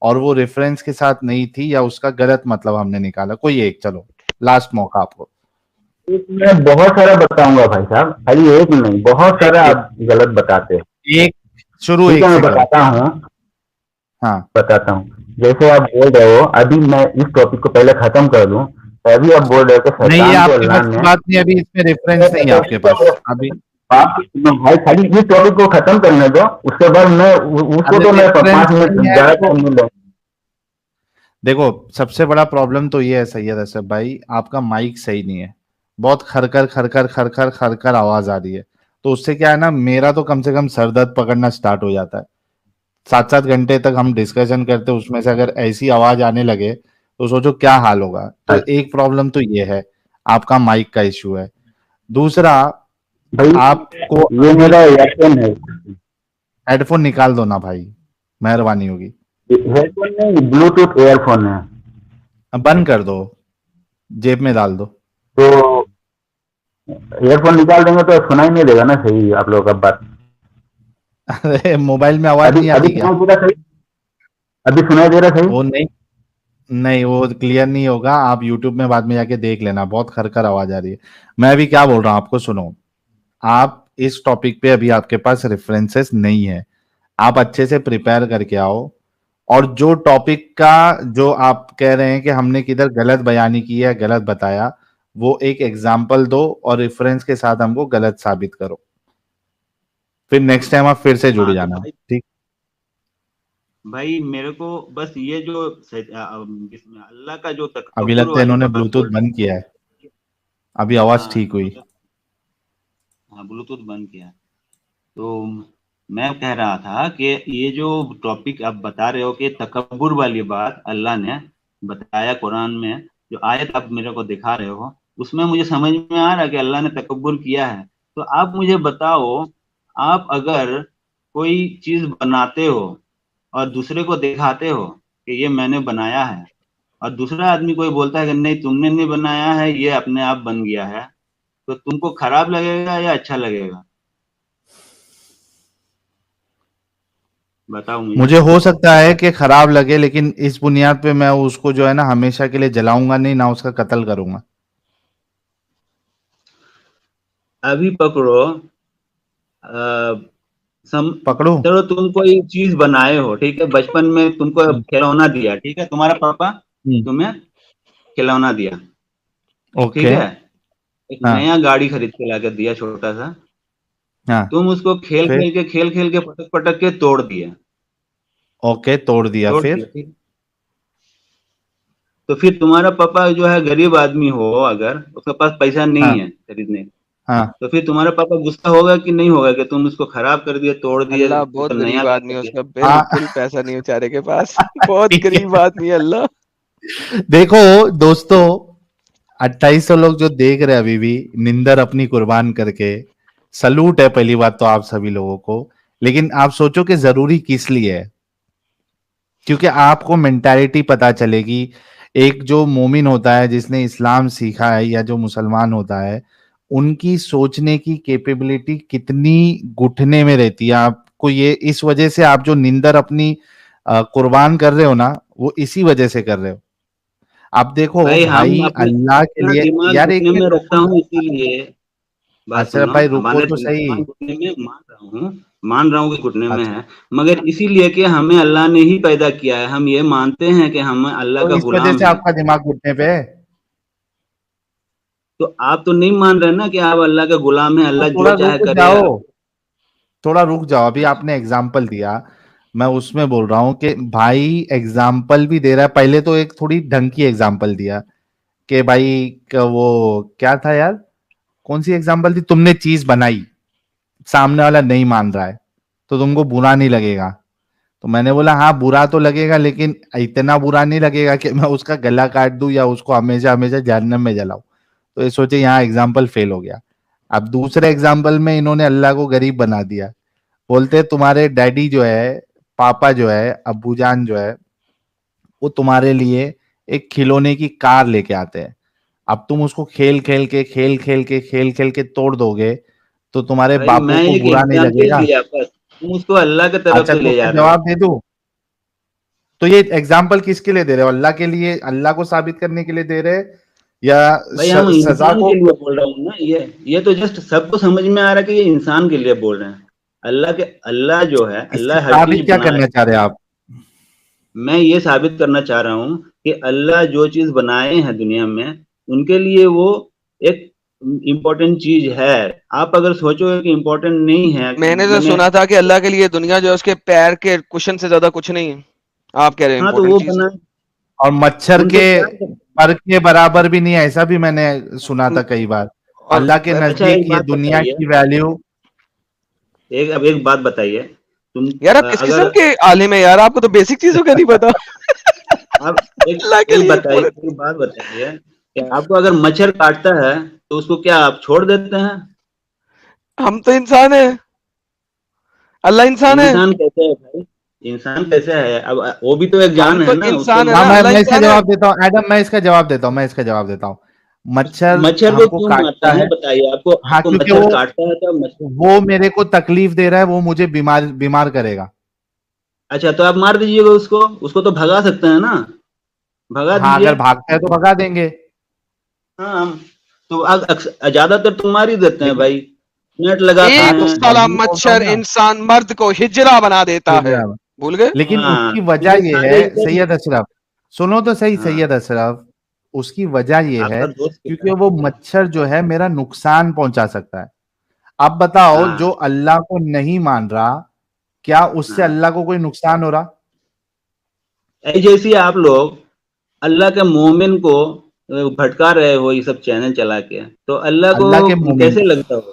اور وہ ریفرنس کے ساتھ نہیں تھی یا اس کا غلط مطلب ہم نے نکالا, کوئی ایک. چلو لاسٹ موقع آپ کو. میں بہت سارا بتاؤں گا بھائی صاحب, خالی ایک نہیں, بہت سارا ایک آپ غلط بتاتے ہیں. ایک شروع ٹھیک ہے ایک میں سے کرو. بتاتا ہوں. ہاں بتاتا ہوں. جیسے آپ بول رہے ہو, ابھی میں اس ٹاپک کو پہلے ختم کر دوں. ابھی آپ بول رہے ہو کہ نہیں, یہ شیطان کو آپ کے اللہ بس کی نے. بات نہیں, ابھی اس میں ریفرنس نہیں ہے آپ کے پاس ابھی. بھائی خالی اس ٹاپک کو ختم کرنے دو, اس کے بعد میں اس کو ارے تو میں 5 ریفرنس منٹ نہیں ہے زیادہ تو ٹائم نہیں لوں. دیکھو سب سے بڑا پرابلم تو یہ ہے سید اشرف بھائی, آپ کا مائک صحیح نہیں ہے, بہت کھر آواز آ رہی ہے. تو اس سے کیا ہے نا, میرا تو کم سے کم سر درد پکڑنا سٹارٹ ہو جاتا ہے. 7 گھنٹے تک ہم ڈسکشن کرتے, اس میں سے اگر ایسی آواز آنے لگے تو سوچو کیا حال ہوگا. تو ایک پرابلم تو یہ ہے, آپ کا مائک کا ایشو ہے. دوسرا, بھائی آپ کو یہ میرا ایئرفون ہے, ہیڈ فون نکال دو نا بھائی, مہربانی ہوگی. ہیڈ فون نہیں, بلوٹوتھ ایئر فون ہے. بند کر دو, جیب میں ڈال دو. تو ایئر فون نکال دیں گے تو سنائی نہیں دے گا نا صحیح آپ لوگوں کا بات. ارے موبائل میں آواز ابھی نہیں ابھی آتی کیا؟ سنائی دے رہا صحیح, ابھی سنائی دے رہا صحیح. وہ نہیں وہ کلیئر نہیں ہوگا. آپ یوٹیوب میں بعد میں جا کے دیکھ لینا, بہت کھر آواز آ رہی ہے. میں ابھی کیا بول رہا ہوں آپ کو سنو. آپ اس ٹاپک پہ ابھی آپ کے پاس ریفرنسز نہیں ہے, آپ اچھے سے پریپئر کر کے آؤ, اور جو ٹاپک کا جو آپ کہہ رہے ہیں کہ ہم نے کدھر غلط بیانی کی ہے, غلط بتایا, وہ ایک ایگزامپل دو اور ریفرنس کے ساتھ ہم کو غلط ثابت کرو. پھر نیکسٹ ٹائم آپ پھر سے جڑ ہاں تو جانا. ٹھیک, بھائی میرے کو بس یہ جو اللہ کا جو ابھی تکبر لگتا ہے والی انہوں نے بات بلوٹوتھ بول بند رہے کیا ہے. ہیں. ابھی آواز ہاں ٹھیک ہوئی. ہاں بلوٹوتھ بند کیا. تو میں کہہ رہا تھا کہ یہ جو ٹاپک آپ بتا رہے ہو کہ تکبر والی بات اللہ نے بتایا قرآن میں, جو آیت آپ میرے کو دکھا رہے ہو اس میں مجھے سمجھ میں آ رہا ہے کہ اللہ نے تکبر کیا ہے. تو آپ مجھے بتاؤ, آپ اگر کوئی چیز بناتے ہو اور دوسرے کو دکھاتے ہو کہ یہ میں نے بنایا ہے, اور دوسرا آدمی کوئی بولتا ہے کہ نہیں تم نے نہیں بنایا ہے, یہ اپنے آپ بن گیا ہے, تو تم کو خراب لگے گا یا اچھا لگے گا؟ بتاؤ مجھے ہو سکتا ہے کہ خراب لگے, لیکن اس بنیاد پہ میں اس کو جو ہے نا ہمیشہ کے لیے جلاؤں گا نہیں, نہ اس کا قتل کروں گا. ابھی پکڑو, پکڑوں. چلو تم کوئی چیز بنائے ہو, ٹھیک ہے, بچپن میں تم کو کھلونا دیا, ٹھیک ہے, تمہارا پاپا تمہیں کھلونا دیا, ٹھیک اوکے. ہے, ایک ہاں نیا گاڑی خرید کے لا کے دیا چھوٹا سا, ہاں. تم اس کو کھیل پھر کھیل کے پٹک پٹک کے توڑ دیا. اوکے, توڑ دیا. پھر ٹھیک. تو پھر تمہارا پاپا جو ہے غریب آدمی ہو, اگر اس کے پاس پیسہ ہاں نہیں ہے خریدنے کا, ہاں. تو پھر تمہارا پاپا غصہ ہوگا کہ نہیں ہوگا کہ تم اس کو خراب کر دیے, توڑ دیے, اللہ اس کو بہت نیا غریب لا آدمی کر ہے, اس دیا. کا ہاں بالکل پیسہ نہیں بیچارے کے پاس. بہت ٹھیک ہے. غریب آدمی ہے اللہ. دیکھو دوستو, 2800 لوگ جو دیکھ رہے ابھی بھی نندر اپنی قربان کر کے, سلوٹ ہے پہلی بات تو آپ سبھی لوگوں کو. لیکن آپ سوچو کہ ضروری کس لیے ہے, کیونکہ آپ کو مینٹالٹی پتا چلے گی. ایک جو مومن ہوتا ہے جس نے اسلام سیکھا ہے, یا جو مسلمان ہوتا ہے, ان کی سوچنے کی کیپیبلٹی کتنی گھٹنے میں رہتی ہے. آپ کو یہ اس وجہ سے آپ جو نندر اپنی قربان کر رہے ہو نا, وہ اسی وجہ سے کر رہے ہو. آپ دیکھو ہم بھائی اللہ کے اپنا لیے, دماغ یار ایک گھٹنے میں منٹ رکھتا رکو. ہوں, اسی لیے بات اچھا سنو, بھائی رکو ہمارے تو دماغ صحیح. گھٹنے میں مان رہا ہوں کہ گھٹنے میں اچھا ہے, مگر اسی لیے کہ ہمیں اللہ نے ہی پیدا کیا ہے, ہم یہ مانتے ہیں کہ ہم اللہ تو کا اس وجہ غلام سے ہے. آپ کا دماغ گھٹنے پہ ہے. تو آپ تو نہیں مان رہے نا کہ آپ اللہ کا غلام ہیں, تو اللہ جو تھوڑا چاہے رک کرے جاؤ, گا. تھوڑا رک جاؤ. ابھی آپ نے ایگزامپل دیا, میں اس میں بول رہا ہوں کہ بھائی ایگزامپل بھی دے رہا ہے. پہلے تو ایک تھوڑی ڈھنگ کی ایگزامپل دیا کہ بھائی وہ کیا تھا یار, کون سی ایگزامپل تھی, تم نے چیز بنائی, سامنے والا نہیں مان رہا ہے, تو تم کو برا نہیں لگے گا. تو میں نے بولا ہاں برا تو لگے گا, لیکن اتنا برا نہیں لگے گا کہ میں اس کا گلا کاٹ دوں یا اس کو ہمیشہ ہمیشہ جہنم میں جلاؤں. تو یہ سوچے یہاں ایگزامپل فیل ہو گیا. اب دوسرے ایگزامپل میں انہوں نے اللہ کو غریب بنا دیا. بولتے تمہارے ڈیڈی جو ہے, پاپا جو ہے, ابو جان جو ہے, وہ تمہارے لیے ایک کھلونے کی کار لے کے آتے ہیں. اب تم اس کو کھیل کھیل کے توڑ دو گے, تو تمہارے بھائی باپو میں کو ایک برا نہیں لگے ایگزامپل گا. دیا, بس تم اس کو اللہ کی طرف اچھا سے تو لے اس کا جا رہے ہو. جواب دے دوں, تو یہ ایگزامپل کس کے لیے دے رہے ہو, اللہ کے لیے, اللہ کو ثابت کرنے کے لیے دے رہے, یا بھائی ہم سزا انسان کو؟ کے لیے بول رہا ہوں نا, یہ تو جسٹ سب کو سمجھ میں آ رہا ہے کہ یہ انسان کے لیے بول رہے ہیں. اللہ جو ہے, اس سے اللہ ہر چیز ثابت کیا بنائے. کرنا چاہ رہے ہیں آپ؟ میں یہ ثابت کرنا چاہ رہا ہوں کہ اللہ جو چیز بنائے ہیں دنیا میں, ان کے لیے وہ ایک امپورٹنٹ چیز ہے. آپ اگر سوچو گے کہ امپورٹنٹ نہیں ہے, میں نے تو سنا تھا کہ اللہ کے لیے دنیا جو ہے اس کے پیر کے کشن سے زیادہ کچھ نہیں ہے. آپ کہہ رہے ہیں ہاں تو امپورٹنٹ وہ چیز ہے. بنا, اور مچھر ان کو کے کیا. پر کے برابر بھی نہیں ہے, ایسا بھی میں نے سنا تھا کئی بار. اور اللہ کے اچھا ایک نزدیک یہ بات دنیا بتائیے, کی ویلیو. اب ایک بات بتائیے, تم یار آپ کس اگر قسم کے عالم ہے یار, آپ کو تو بیسک چیزوں کا نہیں پتا. آپ اللہ کے لیے ایک بات بتائیے کہ آپ کو اگر مچھر کاٹتا ہے تو اس کو کیا آپ چھوڑ دیتے ہیں؟ ہم تو انسان ہیں, اللہ انسان ہے. انسان کیسے ہے بھائی, انسان کیسے ہے؟ اب وہ بھی تو ایک ہم جان تو ہے نا, اس کے انسان ہے ہاں نا, اللہ میں اس کا انسان ہے. جواب دیتا ہوں ایڈم, میں اس کا جواب دیتا ہوں. مچھر مچھر ہم کو کو کیوں مارتا کاٹتا ہے ہے, بتائیے, آپ کو ہاں کیونکہ مچھر کاٹتا ہے تو وہ میرے کو تکلیف دے رہا ہے, وہ مجھے بیمار کرے گا. اچھا تو آپ مار دیجیے گا اس کو تو بھگا سکتے ہیں نا, بھگا ہاں دیجیے. اگر بھاگتا ہے تو بھگا دیں گے. ہاں تو زیادہ تر تم مار ہی دیتے ہیں لیکن بھائی, نیٹ لگاتے ہاں ایک تو ہیں. سالہ وہی بول رہا ہوں مچھر نا, انسان مرد کو ہجرا بنا دیتا ہے, بھول گئے. لیکن اس ہاں کی تو وجہ یہ یہ سارے ہے ادھر. سید اشرف, سنو تو صحیح ہاں سید اشرف, اس کی وجہ یہ آپ ہے کا دوست کہتا کیونکہ وہ مچھر جو ہے میرا نقصان پہنچا سکتا ہے. اب ہے. بتاؤ ہاں جو اللہ کو نہیں مان رہا, کیا اس سے ہاں اللہ کو کوئی نقصان ہو رہا؟ جیسی آپ لوگ اللہ کے مومن کو بھٹکا رہے ہو یہ سب چینل چلا کے, تو اللہ کو اللہ کے مومن کیسے لگتا ہو؟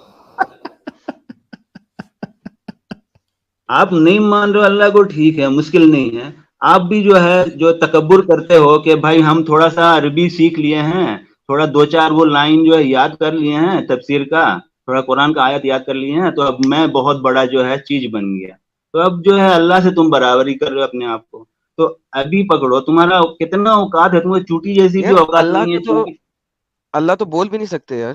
آپ نہیں مان رہے ہو اللہ کو, ٹھیک ہے, مشکل نہیں ہے. آپ بھی جو ہے جو تکبر کرتے ہو کہ بھائی ہم تھوڑا سا عربی سیکھ لیے ہیں, تھوڑا دو چار وہ لائن جو ہے یاد کر لیے ہیں تفسیر کا, تھوڑا قرآن کا آیت یاد کر لیے ہیں, تو اب میں بہت بڑا جو ہے چیز بن گیا. تو اب جو ہے اللہ سے تم برابری کر رہے ہو اپنے آپ کو. تو ابھی پکڑو, تمہارا کتنا اوقات ہے, تمہیں چوٹی جیسی بھی یار اوقات اللہ نہیں کے ہے تو, چوٹی. اللہ تو بول بھی نہیں سکتے یار.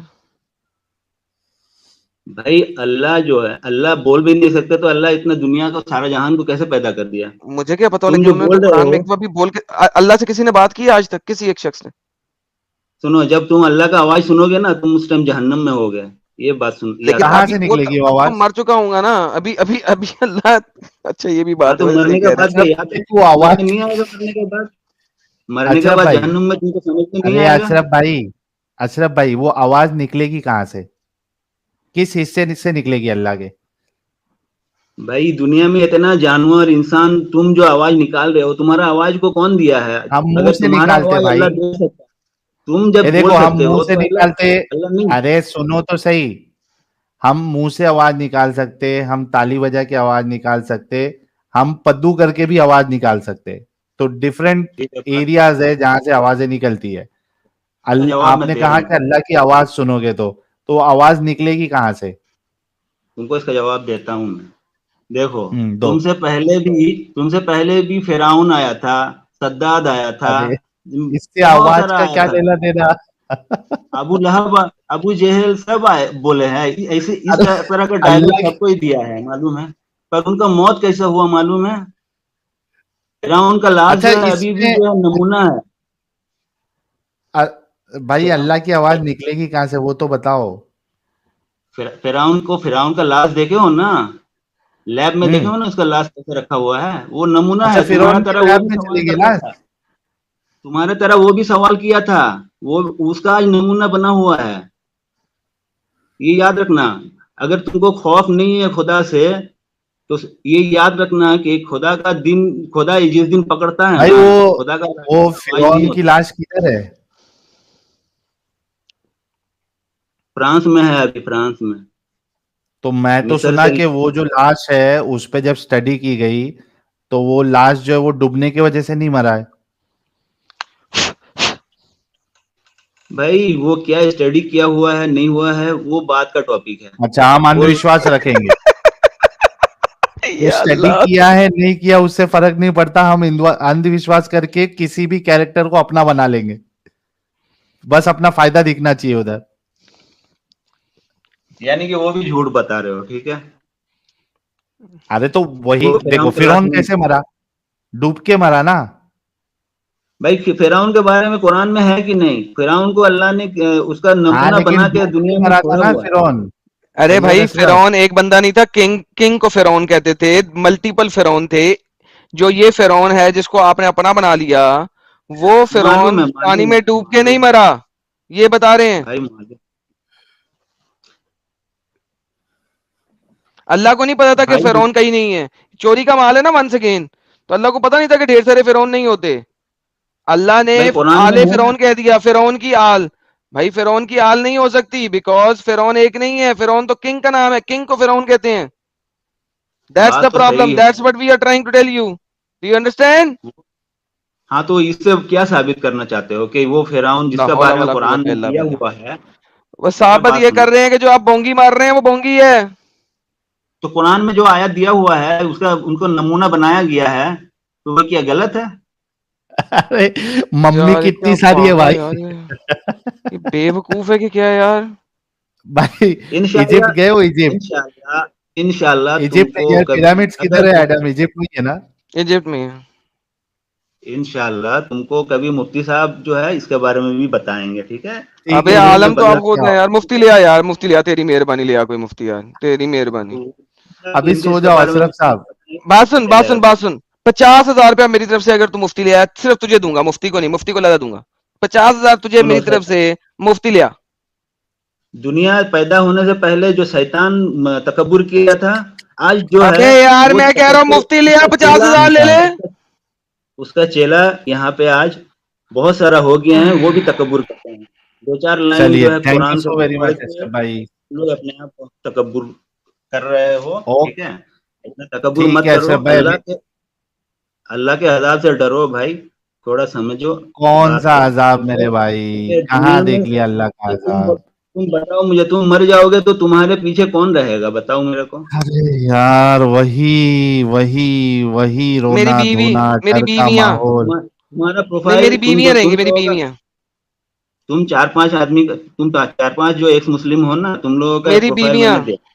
بھائی اللہ جو ہے, اللہ بول بھی نہیں سکتے, تو اللہ اتنا دنیا کو سارا جہان کو کیسے پیدا کر دیا؟ مجھے کیا پتا, تم لیکن جو انہوں نے تو بول رہے قرآن میں ہو, ایک بار بھی بول کے, اللہ سے کسی نے بات کی آج تک, کسی ایک شخص نے؟ سنو, جب تم اللہ کا آواز سنو گے نا, تم اس ٹائم جہنم میں ہو گئے. یہ بات سن, یاد لیکن کہاں رکھنا. ابھی سے بول, نکلے گی وہ اب تو آواز؟ مر چکا ہوں گا نا ابھی ابھی ابھی اللہ. اچھا یہ بھی ہاں بات ہے, تو ویسے صحیح مرنے کے کہہ رہے بعد ہیں. کیا اشرف یاد وہ سمجھ میں آواز, نہیں آئے گا؟ مرنے کے بعد, مرنے کے اشرف بعد بھائی, جہنم میں تم کو سمجھ میں نہیں ارے آئے گا. اشرف بھائی وہ آواز نکلے گی کہاں سے, کس حصے سے نکلے گی اللہ کے؟ بھائی دنیا میں اتنا جانور انسان, تم جو آواز نکال رہے ہو, تمہارا آواز کو کون دیا ہے؟ ہم منہ اگر سے تمہارا نکالتے آواز بھائی, اللہ دے سکتا, تم جب یہ بول دیکھو ہم سکتے منہ ہو سے تو نکالتے, اللہ نہیں. ارے سنو تو صحیح, ہم منہ سے آواز نکال سکتے, ہم تالی بجا کے آواز نکال سکتے, ہم پدو کر کے بھی آواز نکال سکتے. تو ڈفرینٹ ٹھیک ہے, بات ایریاز ہے جہاں سے آوازیں نکلتی ہے. کا جواب آپ میں نے دے رہا کہا ہوں. کہ اللہ کی آواز سنو گے تو آواز نکلے گی کہاں سے؟ تم کو اس کا جواب دیتا ہوں میں. دیکھو, دو. تم سے پہلے بھی فرعون آیا تھا, سداد آیا تھا, ارے اس سے بہت آواز سارا کا آیا کیا تھا. لینا دینا؟ ابو لہب, ابو جہل سب آئے بولے ہیں ایسے, اس ارے طرح کا ڈائلگ اللہ سب کو ہی دیا ہے, معلوم ہے. پر ان کا موت کیسا ہوا معلوم ہے؟ فرعون کا لاش اچھا جو ہے اس ابھی بھی میں جو ہے نمونہ ہے. بھائی اللہ کی آواز نکلے گی کہاں سے وہ تو بتاؤ. فرعون کا لاش دیکھے ہو نا, لیب میں دیکھے ہو نا, اس کا لاش کیسے رکھا ہوا ہے, وہ نمونہ اچھا ہے. تمہارا فرعون کی طرح وہ لیب بھی میں چلے سوال گی کرتا لاش؟ تھا, تمہارے طرح وہ بھی سوال کیا تھا, وہ اس کا آج نمونہ بنا ہوا ہے. یہ یاد رکھنا, اگر تم کو خوف نہیں ہے خدا سے, تو یہ یاد رکھنا کہ خدا جس دن پکڑتا ہے بھائی نا, تو خدا کا وہ آواز نہیں فرعون کی ہوتا. لاش کدھر ہے؟ فرانس میں ہے, ابھی فرانس میں. تو میں تو مصر سنا سے کہ وہ جو لاش ہے اس پہ جب سٹڈی کی گئی تو وہ لاش جو ہے وہ ڈوبنے کی وجہ سے نہیں مرا ہے. بھائی وہ کیا اسٹڈی کیا ہوا ہے نہیں ہوا ہے, وہ بات کا ٹاپک ہے. اچھا ہم اندھ وہ وشواس رکھیں گے, وہ یا اسٹڈی اللہ. کیا ہے نہیں کیا اس سے فرق نہیں پڑتا, ہم اندھ وشواس کر کے کسی بھی کیریکٹر کو اپنا بنا لیں گے, بس اپنا فائدہ دکھنا چاہیے ادھر. یعنی کہ وہ بھی جھوٹ بتا رہے ہو, ٹھیک ہے. ارے تو وہی وہ دیکھو فرعون کے لاش فرعون نہیں. کیسے مرا, ڈوب کے مرا نا. بھائی فرعون کے بارے میں قرآن میں ہے کہ نہیں؟ فرعون کو اللہ نے اس کا ہاں نمونہ لیکن بنا کے ڈوب دنیا کے میں مرا تھا چھوڑا نا ہوا ہے. فرعون. ارے سید بھائی اشرف, فرعون ایک بندہ نہیں تھا, کنگ کو فرعون کہتے تھے, ملٹیپل فرعون تھے. جو یہ فرعون ہے جس کو آپ نے اپنا بنا لیا, وہ معلوم فرعون ہے, پانی معلوم میں ہے, ڈوب کے نہیں معلوم ہے مرا, یہ بتا رہے ہیں. بھائی, معلوم. اللہ کو نہیں پتا تھا کہ بھائی فرعون کہیں نہیں ہے, چوری کا مال ہے نا ونس اگین, تو اللہ کو پتا نہیں تھا کہ ڈھیر سارے فرعون نہیں ہوتے. اللہ نے بھائی قرآن میں آلے ہے. فرعون کہہ دیا, فرعون کی آل. بھائی فرعون کی آل نہیں ہو سکتی, بیکاز فرعون ایک نہیں ہے, فرعون تو کنگ کا نام ہے, کنگ کو فرعون کہتے ہیں. That's the بات تو problem. صحیح That's ہے. what we are trying to tell you. Do you understand? ہاں تو اس سے کیا ثابت کرنا چاہتے ہو کہ وہ فرعون جس لا کا حول بارے میں ولا قرآن قوت میں الا دیا باللہ. ہوا ہے, وہ ثابت یہ کر رہے ہیں کہ جو آپ بونگی مار رہے ہیں وہ بونگی ہے. تو قرآن میں جو آیت دیا ہوا ہے اس کا ان کو نمونہ بنایا گیا ہے, تو وہ کیا غلط ہے؟ ارے ممی یار کتنی کیا ساری ہے پاگل بھائی. یار, یہ بے وقوف ہے کہ کیا یار. بھائی انشاءاللہ ایجپٹ گئے ہو؟ ایجپٹ انشاءاللہ تم ایجپٹ کو یار کبھی پیرامڈس اگر کدھر ہے ایڈم؟ ایجپٹ میں ہی ہے نا؟ ایجپٹ میں. انشاءاللہ تم کو کبھی مفتی صاحب جو ہے اس کے بارے میں بھی بتائیں گے, ٹھیک ہے؟ ٹھیک ابے ہے ٹھیک عالم ہے تو آپ بھیا. خود ہیں یار. مفتی لیا یار, مفتی لیا, تیری مہربانی, لیا کوئی مفتی یار, تیری مہربانی. ابھی ان کے سو اس کے جاؤ بارے میں اشرف صاحب. بات سن چل بات جائے سن گا. بات سن. 50,000 روپیہ میری طرف سے اگر تو مفتی لیا, صرف تجھے دوں گا, مفتی کو نہیں, مفتی کو لگا دوں گا. 50,000 تجھے سنو میری طرف سے مفتی لیا. دنیا پیدا ہونے سے پہلے جو شیطان تکبر کیا تھا, آج جو ہے ابے یار وہ میں کہہ رہا ہوں تکبر مفتی لیا, کا چیلا 50,000 لے لے. اس کا چیلا یہاں پہ آج بہت سارا ہو گیا ہے, وہ بھی تکبر کرتے ہیں. 2-4 لائن چلیے جو ہے تھینک یو قرآن سے سو ویری پڑھ مچ کے اشرف بھائی. تم لوگ اپنے آپ کو تکبر کر رہے ہو, ٹھیک ہے؟ اتنا تکبر ٹھیک مت ہے کرو. اشرف بھائی. ابھی اللہ کے عذاب سے ڈرو بھائی, تھوڑا سمجھو کون بات سا کو. عذاب ٹھیک ہے, میرے بھائی؟ کیونکہ کہاں دنیا میں دیکھ لیا اللہ کا عذاب؟ تم بتاؤ مجھے, تم مر جاؤ گے تو تمہارے پیچھے کون رہے گا؟ بتاؤ میرے کو. ارے یار وہی میری رونا بیوی, دھونا میری گھر کا بیویاں, ماحول. تمہارا نہیں پروفائل میری بیویاں رہیں گی, میری بیویاں. تم 4-5 آدمی, تم 4-5 جو ایکس مسلم ہو نا, تم لوگوں کا میری پروفائل میں بیویاں. نے دیکھا.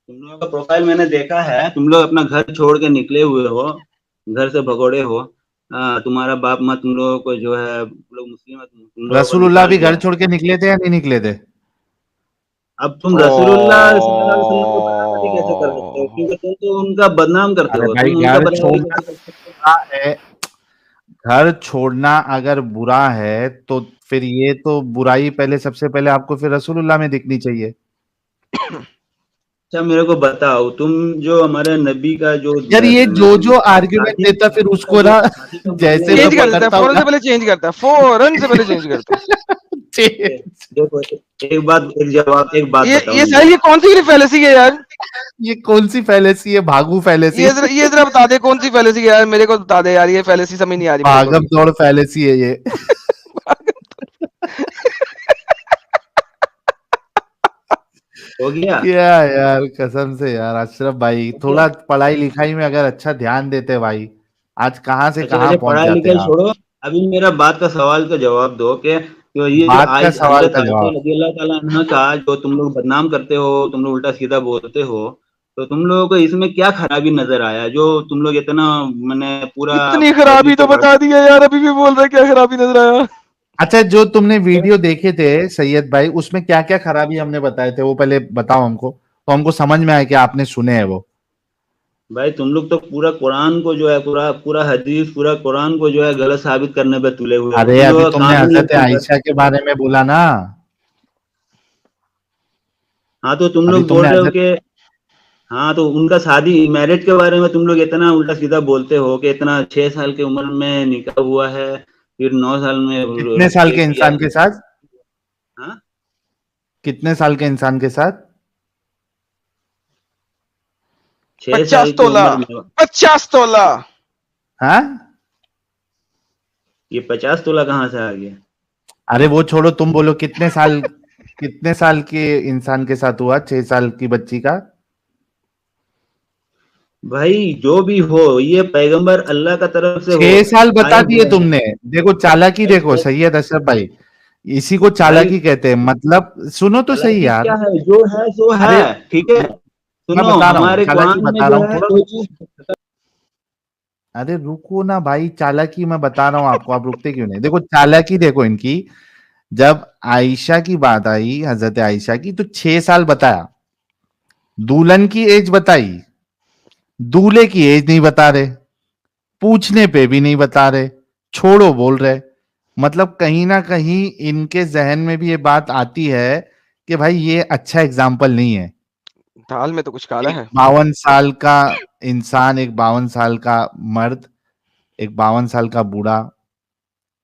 تم لوگوں کا پروفائل میں نے دیکھا ہے. تم لوگ اپنا گھر چھوڑ کے نکلے ہوئے ہو, گھر سے بھگوڑے ہو. تمہارا باپ ماں تم لوگوں کو جو ہے لوگ مسلم, تم لوگوں کو رسول اللہ نکال بھی دیا. گھر چھوڑ کے نکلے تھے یا نہیں نکلے تھے؟ اب تم رسول اللہ صلی اللہ علیہ وسلم کو برابری کیسے کر سکتے ہو؟ کیونکہ تم تو ان کا بدنام کرتے ارے ہو, بھائی تم ان کا گھر برابری چھوڑنا کیسے کر سکتے ہو؟ برا ہے. گھر چھوڑنا اگر برا ہے تو پھر یہ تو برائی پہلے سب سے پہلے آپ کو پھر رسول اللہ میں دکھنی چاہیے. اچھا میرے کو بتاؤ, تم جو ہمارے نبی کا جو یار یہ جو آرگیومنٹ دیتا پھر اس کو نا شادی کا معاملہ جیسے میں چینج لے کر کے, دیتا ہے, پکڑتا ہوں فوراً نا. سے پہلے چینج کرتا ہے, فوراً سے پہلے چینج کرتا ہے. دیکھو ایک بات بتاؤ یہ مجھے. ساحل, یہ کون سی فیلسی ہے یار؟ یہ کون سی فیلیسی ہے؟ بھاگو فیلیسی. یہ ذرا بتا دے کون سی فیلسی ہے یار, میرے کو بتا دے یار, یہ فیلسی سمجھ نہیں آ رہی میرے کو بھاگم ابھی. دوڑ فیلیسی ہے یہ. ہو گیا کیا یار قسم سے یار اشرف بھائی, تھوڑا پڑھائی لکھائی میں اگر اچھا دھیان دیتے بھائی, آج کہاں سے اچھا کہاں ویسے پہنچ پڑھائی جاتے لکھائی آپ. چھوڑو, ابھی میرا بات کا سوال کا جواب دو کہ یہ جو بات کا سوال حضرت کا عائشہ جواب. رضی اللہ تعالیٰ عنہ کا جو تم لوگ بدنام کرتے ہو, تم لوگ الٹا سیدھا بولتے ہو, تو تم لوگوں کو اس میں کیا خرابی نظر آیا جو تم لوگ اتنا پورا اتنی تہذیب خرابی سے تو بڑھ. بتا دی ہے یار, ابھی بھی بول رہا ہے کیا خرابی نظر آیا. اچھا جو تم نے ویڈیو دیکھے تھے سید بھائی, اس میں کیا کیا خرابی ہم نے بتائے تھے وہ پہلے بتاؤ ہم کو, تو ہم کو سمجھ میں آئے کہ آپ نے سنے ہیں وہ. بھائی تم لوگ تو پورا قرآن کو جو ہے پورا حدیث پورا قرآن کو جو ہے غلط ثابت کرنے پہ تلے ہوئے ہو. ارے تم ابھی لوگوں کا تم نے کام ہی حضرت ہے. عائشہ کے بارے میں بولا نا. ہاں تو تم ابھی لوگ تم بول نے رہے ہو حضرت کہ ہاں تو ان کا شادی میرج کے بارے میں تم لوگ اتنا الٹا سیدھا بولتے ہو کہ اتنا 6 سال کی عمر میں نکاح ہوا ہے, پھر 9 سال میں کتنے سال کے کیا. انسان کے ساتھ؟ ہاں کتنے سال کے انسان کے ساتھ؟ 6 50 سال کی تولہ عمر میں. 50 تولہ. ہاں یہ 50 تولہ کہاں سے آ گیا؟ ارے وہ چھوڑو, تم بولو کتنے سال کے انسان کے ساتھ ہوا 6 سال کی بچی کا؟ بھائی جو بھی ہو, یہ پیغمبر اللہ کا طرف سے 6 سال بتا آیا دیے ہوا تم ہے. نے. دیکھو چالاکی بھائی دیکھو سید اشرف بھائی, اسی کو بھائی چالاکی کہتے ہیں. مطلب سنو تو صحیح چالاکی یار. کیا ہے؟ جو ہے سو ہے, ارے ٹھیک ہے. میں سنو بتا رہا ہوں ہمارے چالاکی قرآن میں بتا رہا جو ہوں ہے تھوڑا. کوئی چیز. ارے رکو نا بھائی, چالاکی میں بتا رہا ہوں آپ کو, آپ رکتے کیوں نہیں؟ دیکھو چالاکی دیکھو ان کی. جب عائشہ کی بات آئی, حضرت عائشہ کی, تو 6 سال بتایا. دولہن کی ایج بتائی, دولہے کی ایج نہیں بتا رہے, پوچھنے پہ بھی نہیں بتا رہے, چھوڑو بول رہے. مطلب کہیں نہ کہیں ان کے ذہن میں بھی یہ بات آتی ہے کہ بھائی یہ اچھا اگزامپل نہیں ہے. دال میں تو کچھ کالا ایک ہے. 52 سال کا انسان, ایک 52 سال کا مرد, ایک 52 سال کا بوڑھا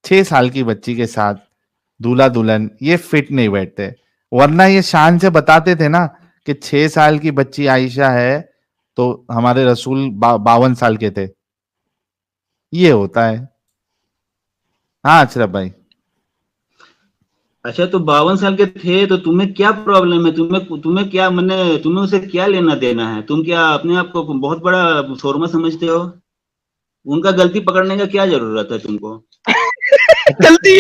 6 سال کی بچی کے ساتھ دولہا دلہن, یہ فٹ نہیں بیٹھتے. ورنہ یہ شان سے بتاتے تھے نا کہ 6 سال کی بچی عائشہ ہے تو ہمارے رسول 52 سال کے تھے. یہ ہوتا ہے. ہاں اشرف بھائی. اچھا تو 52 سال کے تھے تو تمہیں کیا پرابلم ہے؟ تمہیں کیا تمہیں اسے کیا لینا دینا ہے؟ تم کیا اپنے آپ کو بہت بڑا سورما سمجھتے ہو؟ ان کا غلطی پکڑنے کا کیا ضرورت ہے تم کو؟ غلطی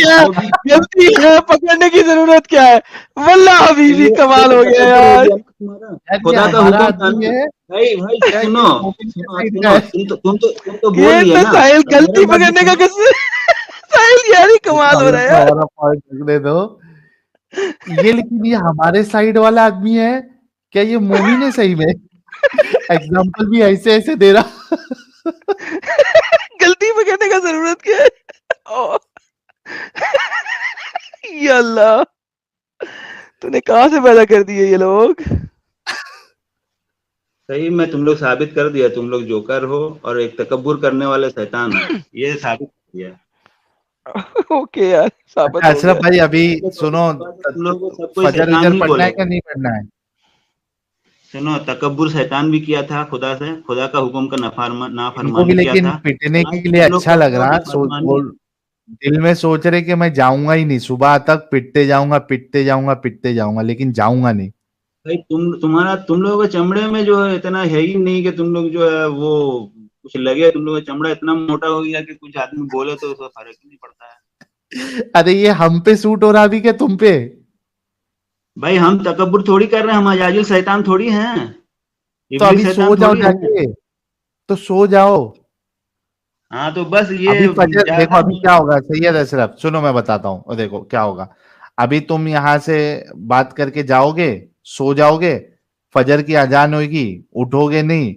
ہے پکڑنے کی ضرورت کیا ہے؟ واللہ حبیبی کمال ہو گیا یار. خدا کا ہمارا حکم تھا آدمی نا ہے بھائی کیا یہ سنو مومن کے سنو سائڈ کا سنو ہے؟ تم تو بول یہ لیے تو نا. ساحل اب میرا غلطی بات بھی پکڑنے کا سنو. ساحل یار ہی کمال ہو رہا ہے یار. ہمارا پوائنٹ رکھنے دو یہ، لیکن یہ ہمارے سائڈ والا آدمی ہے کیا یہ مومن ہے صحیح میں؟ ایگزامپل بھی ایسے ایسے دے رہا. غلطی پکڑنے کا ضرورت کیا ہے؟ اوہ. یا اللہ تو نے کہاں سے پیدا کر دیے یہ لوگ؟ صحیح میں تم لوگ ثابت کر دیا تم لوگ جوکر ہو اور ایک تکبر کرنے والے شیطان ہو. یہ ثابت کر دیا. اوکے یار ثابت اچھا ہو اشرف گیا. بھائی ابھی سنو، تم لوگوں کو سب کوئی فجر شیطان ادھر ہی پڑھنا ہے بولے کہ گا. نہیں پڑھنا ہے؟ سنو تکبر شیطان بھی کیا تھا خدا سے، خدا کا حکم کا ان کو بھی نافرمانی کیا لیکن تھا. پیٹنے آج کے لیے تم لوگ اچھا لگ کرتے ہو رہا، نافرمانی. دل میں سوچ رہے کہ میں جاؤں گا ہی نہیں، صبح تک پٹتے جاؤں گا پٹتے جاؤں گا پٹتے جاؤں گا، لیکن جاؤں گا نہیں. بھائی تم لوگوں کے چمڑے میں جو ہے اتنا ہے ہی نہیں کہ تم لوگ جو ہے وہ کچھ لگے. تم لوگوں کا چمڑا اتنا موٹا ہو گیا کہ کچھ آدمی بولے تو اس کا فرق ہی نہیں پڑتا ہے. ارے یہ ہم پہ سوٹ ہو رہا بھی کہ تم پہ؟ بھائی ہم تکبر تھوڑی کر رہے ہیں، ہم اجاجل شیطان تھوڑی ہیں، تو ابلیس ابھی سو شیطان جاؤ تھوڑی جا ہیں. کے، تو سو جاؤ. ہاں تو بس ابھی یہ فجر دیکھو زیادہ ابھی کیا ہوگا سید اشرف، سنو میں بتاتا ہوں. اور دیکھو کیا ہوگا، ابھی تم یہاں سے بات کر کے جاؤ گے، سو جاؤ گے، فجر کی اذان ہوئے گی، اٹھو گے نہیں،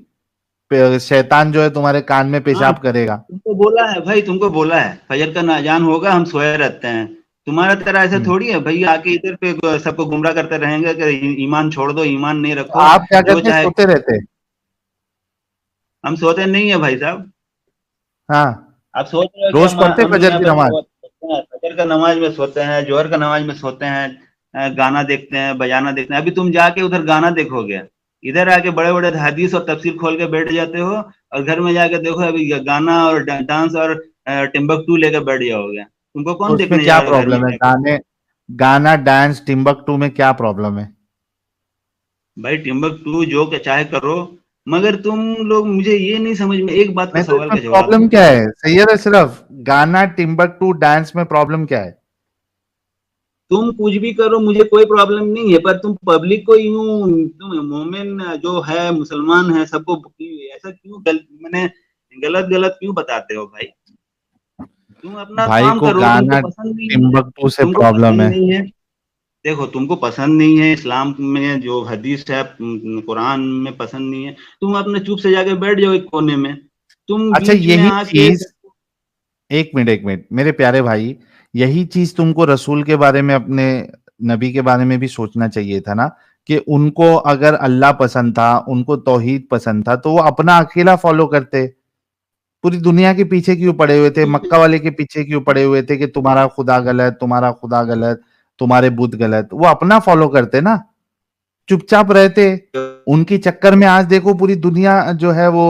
شیطان جو ہے تمہارے کان میں ہاں پیشاب کرے گا. تم کو بولا ہے بھائی، تم کو بولا ہے فجر کا اذان ہوگا ہم سوئے رہتے ہیں. تمہارا طرح ایسا ہوں. تھوڑی ہے بھائی آ کے ادھر پہ سب کو گمراہ کرتے رہیں گے کہ ایمان چھوڑ دو، ایمان نہیں تو رکھو آپ کیا جو کرتے چاہے. سوتے رہتے؟ ہم سوتے نہیں ہیں بھائی صاحب. ہاں آپ سوچ رہے ہو کہ روز پڑھتے ہم فجر یہاں کی پہ نماز؟ فجر کا نماز میں سوتے ہیں، جوہر کا نماز میں سوتے ہیں، گانا دیکھتے ہیں، بجانا دیکھتے ہیں. ابھی تم جا کے ادھر گانا دیکھو گے، ادھر آ کے بڑے بڑے حدیث اور تفسیر کھول کے بیٹھ جاتے ہو، اور گھر میں جا کے دیکھو ابھی گانا اور ڈانس اور ٹمبکٹو لے کے بیٹھ جاؤ گے. تم کو تو کون اس میں دیکھنے کیا جائے گا گھر میں پرابلم ہے؟ جا کے؟ گانا ڈانس ٹمبکٹو میں کیا پرابلم ہے؟ بھائی ٹمبکٹو جو کہ چاہے کرو، مگر تم لوگ مجھے یہ نہیں سمجھ میں ایک بات کا نہیں تو اس سوال میں کا جواب پرابلم دو. کیا ہے سید اشرف؟ گانا ٹمبکٹو ڈانس میں پرابلم کیا ہے؟ تم کچھ بھی کرو مجھے کوئی پرابلم نہیں ہے، پر تم پبلک کو یوں تم مومن جو ہے مسلمان ہے سب کو ایسا کیوں غلط کیوں بتاتے ہو بھائی؟ تم اپنا بھائی کام کو کرو. تم کو گانا پسند نہیں ہے، ٹمبکٹو سے تم کو پرابلم پسند ہے. نہیں ہے. دیکھو تم کو پسند نہیں ہے، اسلام میں جو حدیث ہے قرآن میں پسند نہیں ہے، تم اپنے چپ سے جا کے بیٹھ جاؤ ایک کونے میں. تم اچھا بیچ میں یہی آ کے چیز، ایک منٹ میرے پیارے بھائی، یہی چیز تم کو رسول کے بارے میں، اپنے نبی کے بارے میں بھی سوچنا چاہیے تھا نا، کہ ان کو اگر اللہ پسند تھا، ان کو توحید پسند تھا، تو وہ اپنا اکیلا فالو کرتے. پوری دنیا کے پیچھے کیوں پڑے ہوئے تھے؟ مکہ والے کے پیچھے کیوں پڑے ہوئے تھے کہ تمہارا خدا غلط، تمہارا خدا غلط، تمہارے بت غلط؟ وہ اپنا فالو کرتے نا، چپ چاپ رہتے. ان کی چکر میں آج دیکھو پوری دنیا جو ہے وہ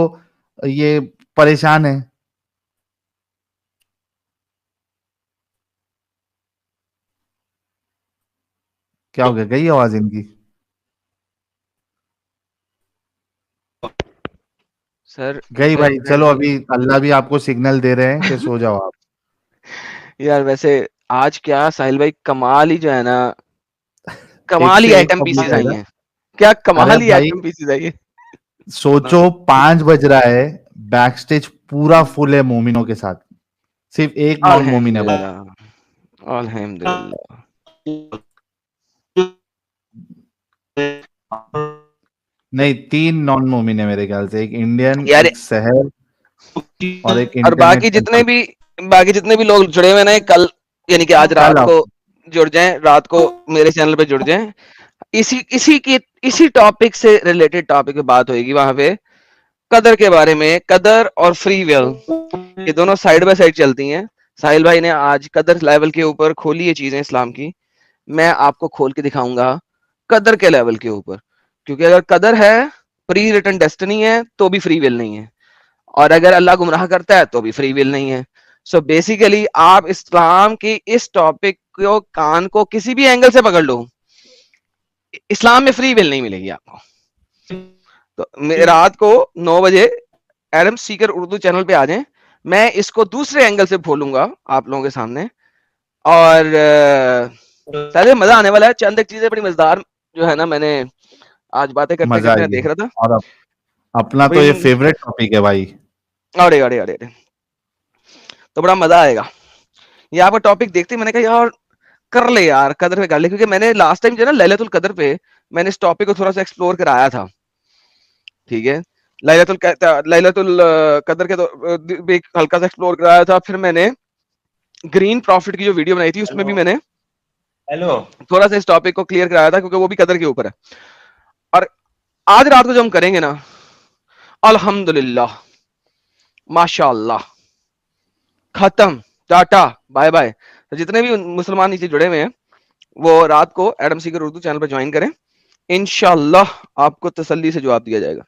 یہ پریشان ہے. کیا ہو گیا، گئی آواز ان کی؟ سر گئی بھائی. چلو ابھی اللہ بھی آپ کو سگنل دے رہے ہیں کہ سو جاؤ آپ. یار ویسے آج کیا ساحل بھائی کمال ہی جو ہے نا، ایک کمال سے ہی ایک آئٹم پبلک پیسز ہے آئی نا. ہیں. کیا ارے کمال ہی بھائی آئٹم پیسز آئی ہیں. سوچو 5 بج رہا ہے، بیک سٹیج پورا فل ہے مومنوں کے ساتھ، صرف ایک نان مومن ہے بس. الحمدللہ الحمدللہ. نہیں 3 نان مومن ہے میرے خیال سے، ایک انڈین، یار ایک سحر اور ایک اور انٹرنیٹ ہیلپر. باقی جتنے بھی لوگ جڑے ہوئے نا کل، یعنی کہ آج کل رات آپ کو جڑ جائیں، رات کو میرے چینل پہ جڑ جائیں. اسی ٹاپک سے ریلیٹڈ ٹاپک پہ بات ہوئے گی وہاں پہ، قدر کے بارے میں. قدر اور فری ول یہ دونوں سائیڈ بائی سائیڈ چلتی ہیں. ساحل بھائی نے آج قدر لیول کے اوپر کھولی یہ چیزیں اسلام کی، میں آپ کو کھول کے دکھاؤں گا قدر کے لیول کے اوپر. کیونکہ اگر قدر ہے، پری ریٹن ڈیسٹنی ہے، تو بھی فری ول نہیں ہے. اور اگر اللہ گمراہ کرتا ہے تو بھی فری ول نہیں ہے. سو بیسیکلی آپ اسلام کی اس ٹاپک کو کان کو کسی بھی اینگل سے پکڑ لو, اسلام میں فری ول نہیں ملے گی آپ کو. تو رات کو 9 بجے ایڈم سیکر اردو چینل پہ آ جائیں, میں اس کو دوسرے اینگل سے بولوں گا آپ لوگوں کے سامنے, اور مزہ آنے والا ہے. چند ایک چیزیں بڑی مزیدار جو ہے نا, میں نے آج باتیں کرتے مزہ کرتے آئے گی. دیکھ رہا تھا. اور اپنا تو یہ فیوریٹ ٹاپک ہے بھائی. اڑے اڑے اڑے تو بڑا مزہ آئے گا. یہ آپ کا ٹاپک دیکھتے میں نے کہا یار کر لے یار, قدر پہ کر لے, کیونکہ میں نے لاسٹ ٹائم جو ہے نا لیلۃ القدر پہ میں نے اس ٹاپک کو تھوڑا سا ایکسپلور کرایا تھا. ٹھیک ہے, لیلۃ القدر کے ہلکا سا ایکسپلور کرایا تھا. پھر میں نے گرین پروفٹ کی جو ویڈیو بنائی تھی اس میں بھی میں نے تھوڑا سا اس ٹاپک کو کلیئر کرایا تھا, کیونکہ وہ بھی قدر کے اوپر ہے. اور آج رات کو جو ہم کریں گے نا, الحمدللہ ماشاء اللہ ختم, ٹاٹا بائے بائے. جتنے بھی مسلمان نیچے جڑے ہوئے ہیں وہ رات کو ایڈم سیکر اردو چینل پہ جوائن کریں, انشاءاللہ آپ کو تسلی سے جواب دیا جائے گا.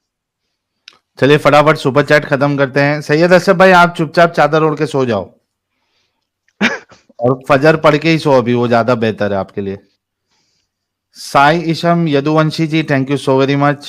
چلیے فٹافٹ سپر چیٹ ختم کرتے ہیں. سید اشرف بھائی آپ چپ چاپ چادر اوڑھ کے سو جاؤ, اور فجر پڑھ کے ہی سو, ابھی وہ زیادہ بہتر ہے آپ کے لیے. Sai Ashim Yaduvanshi ji, thank you so very much.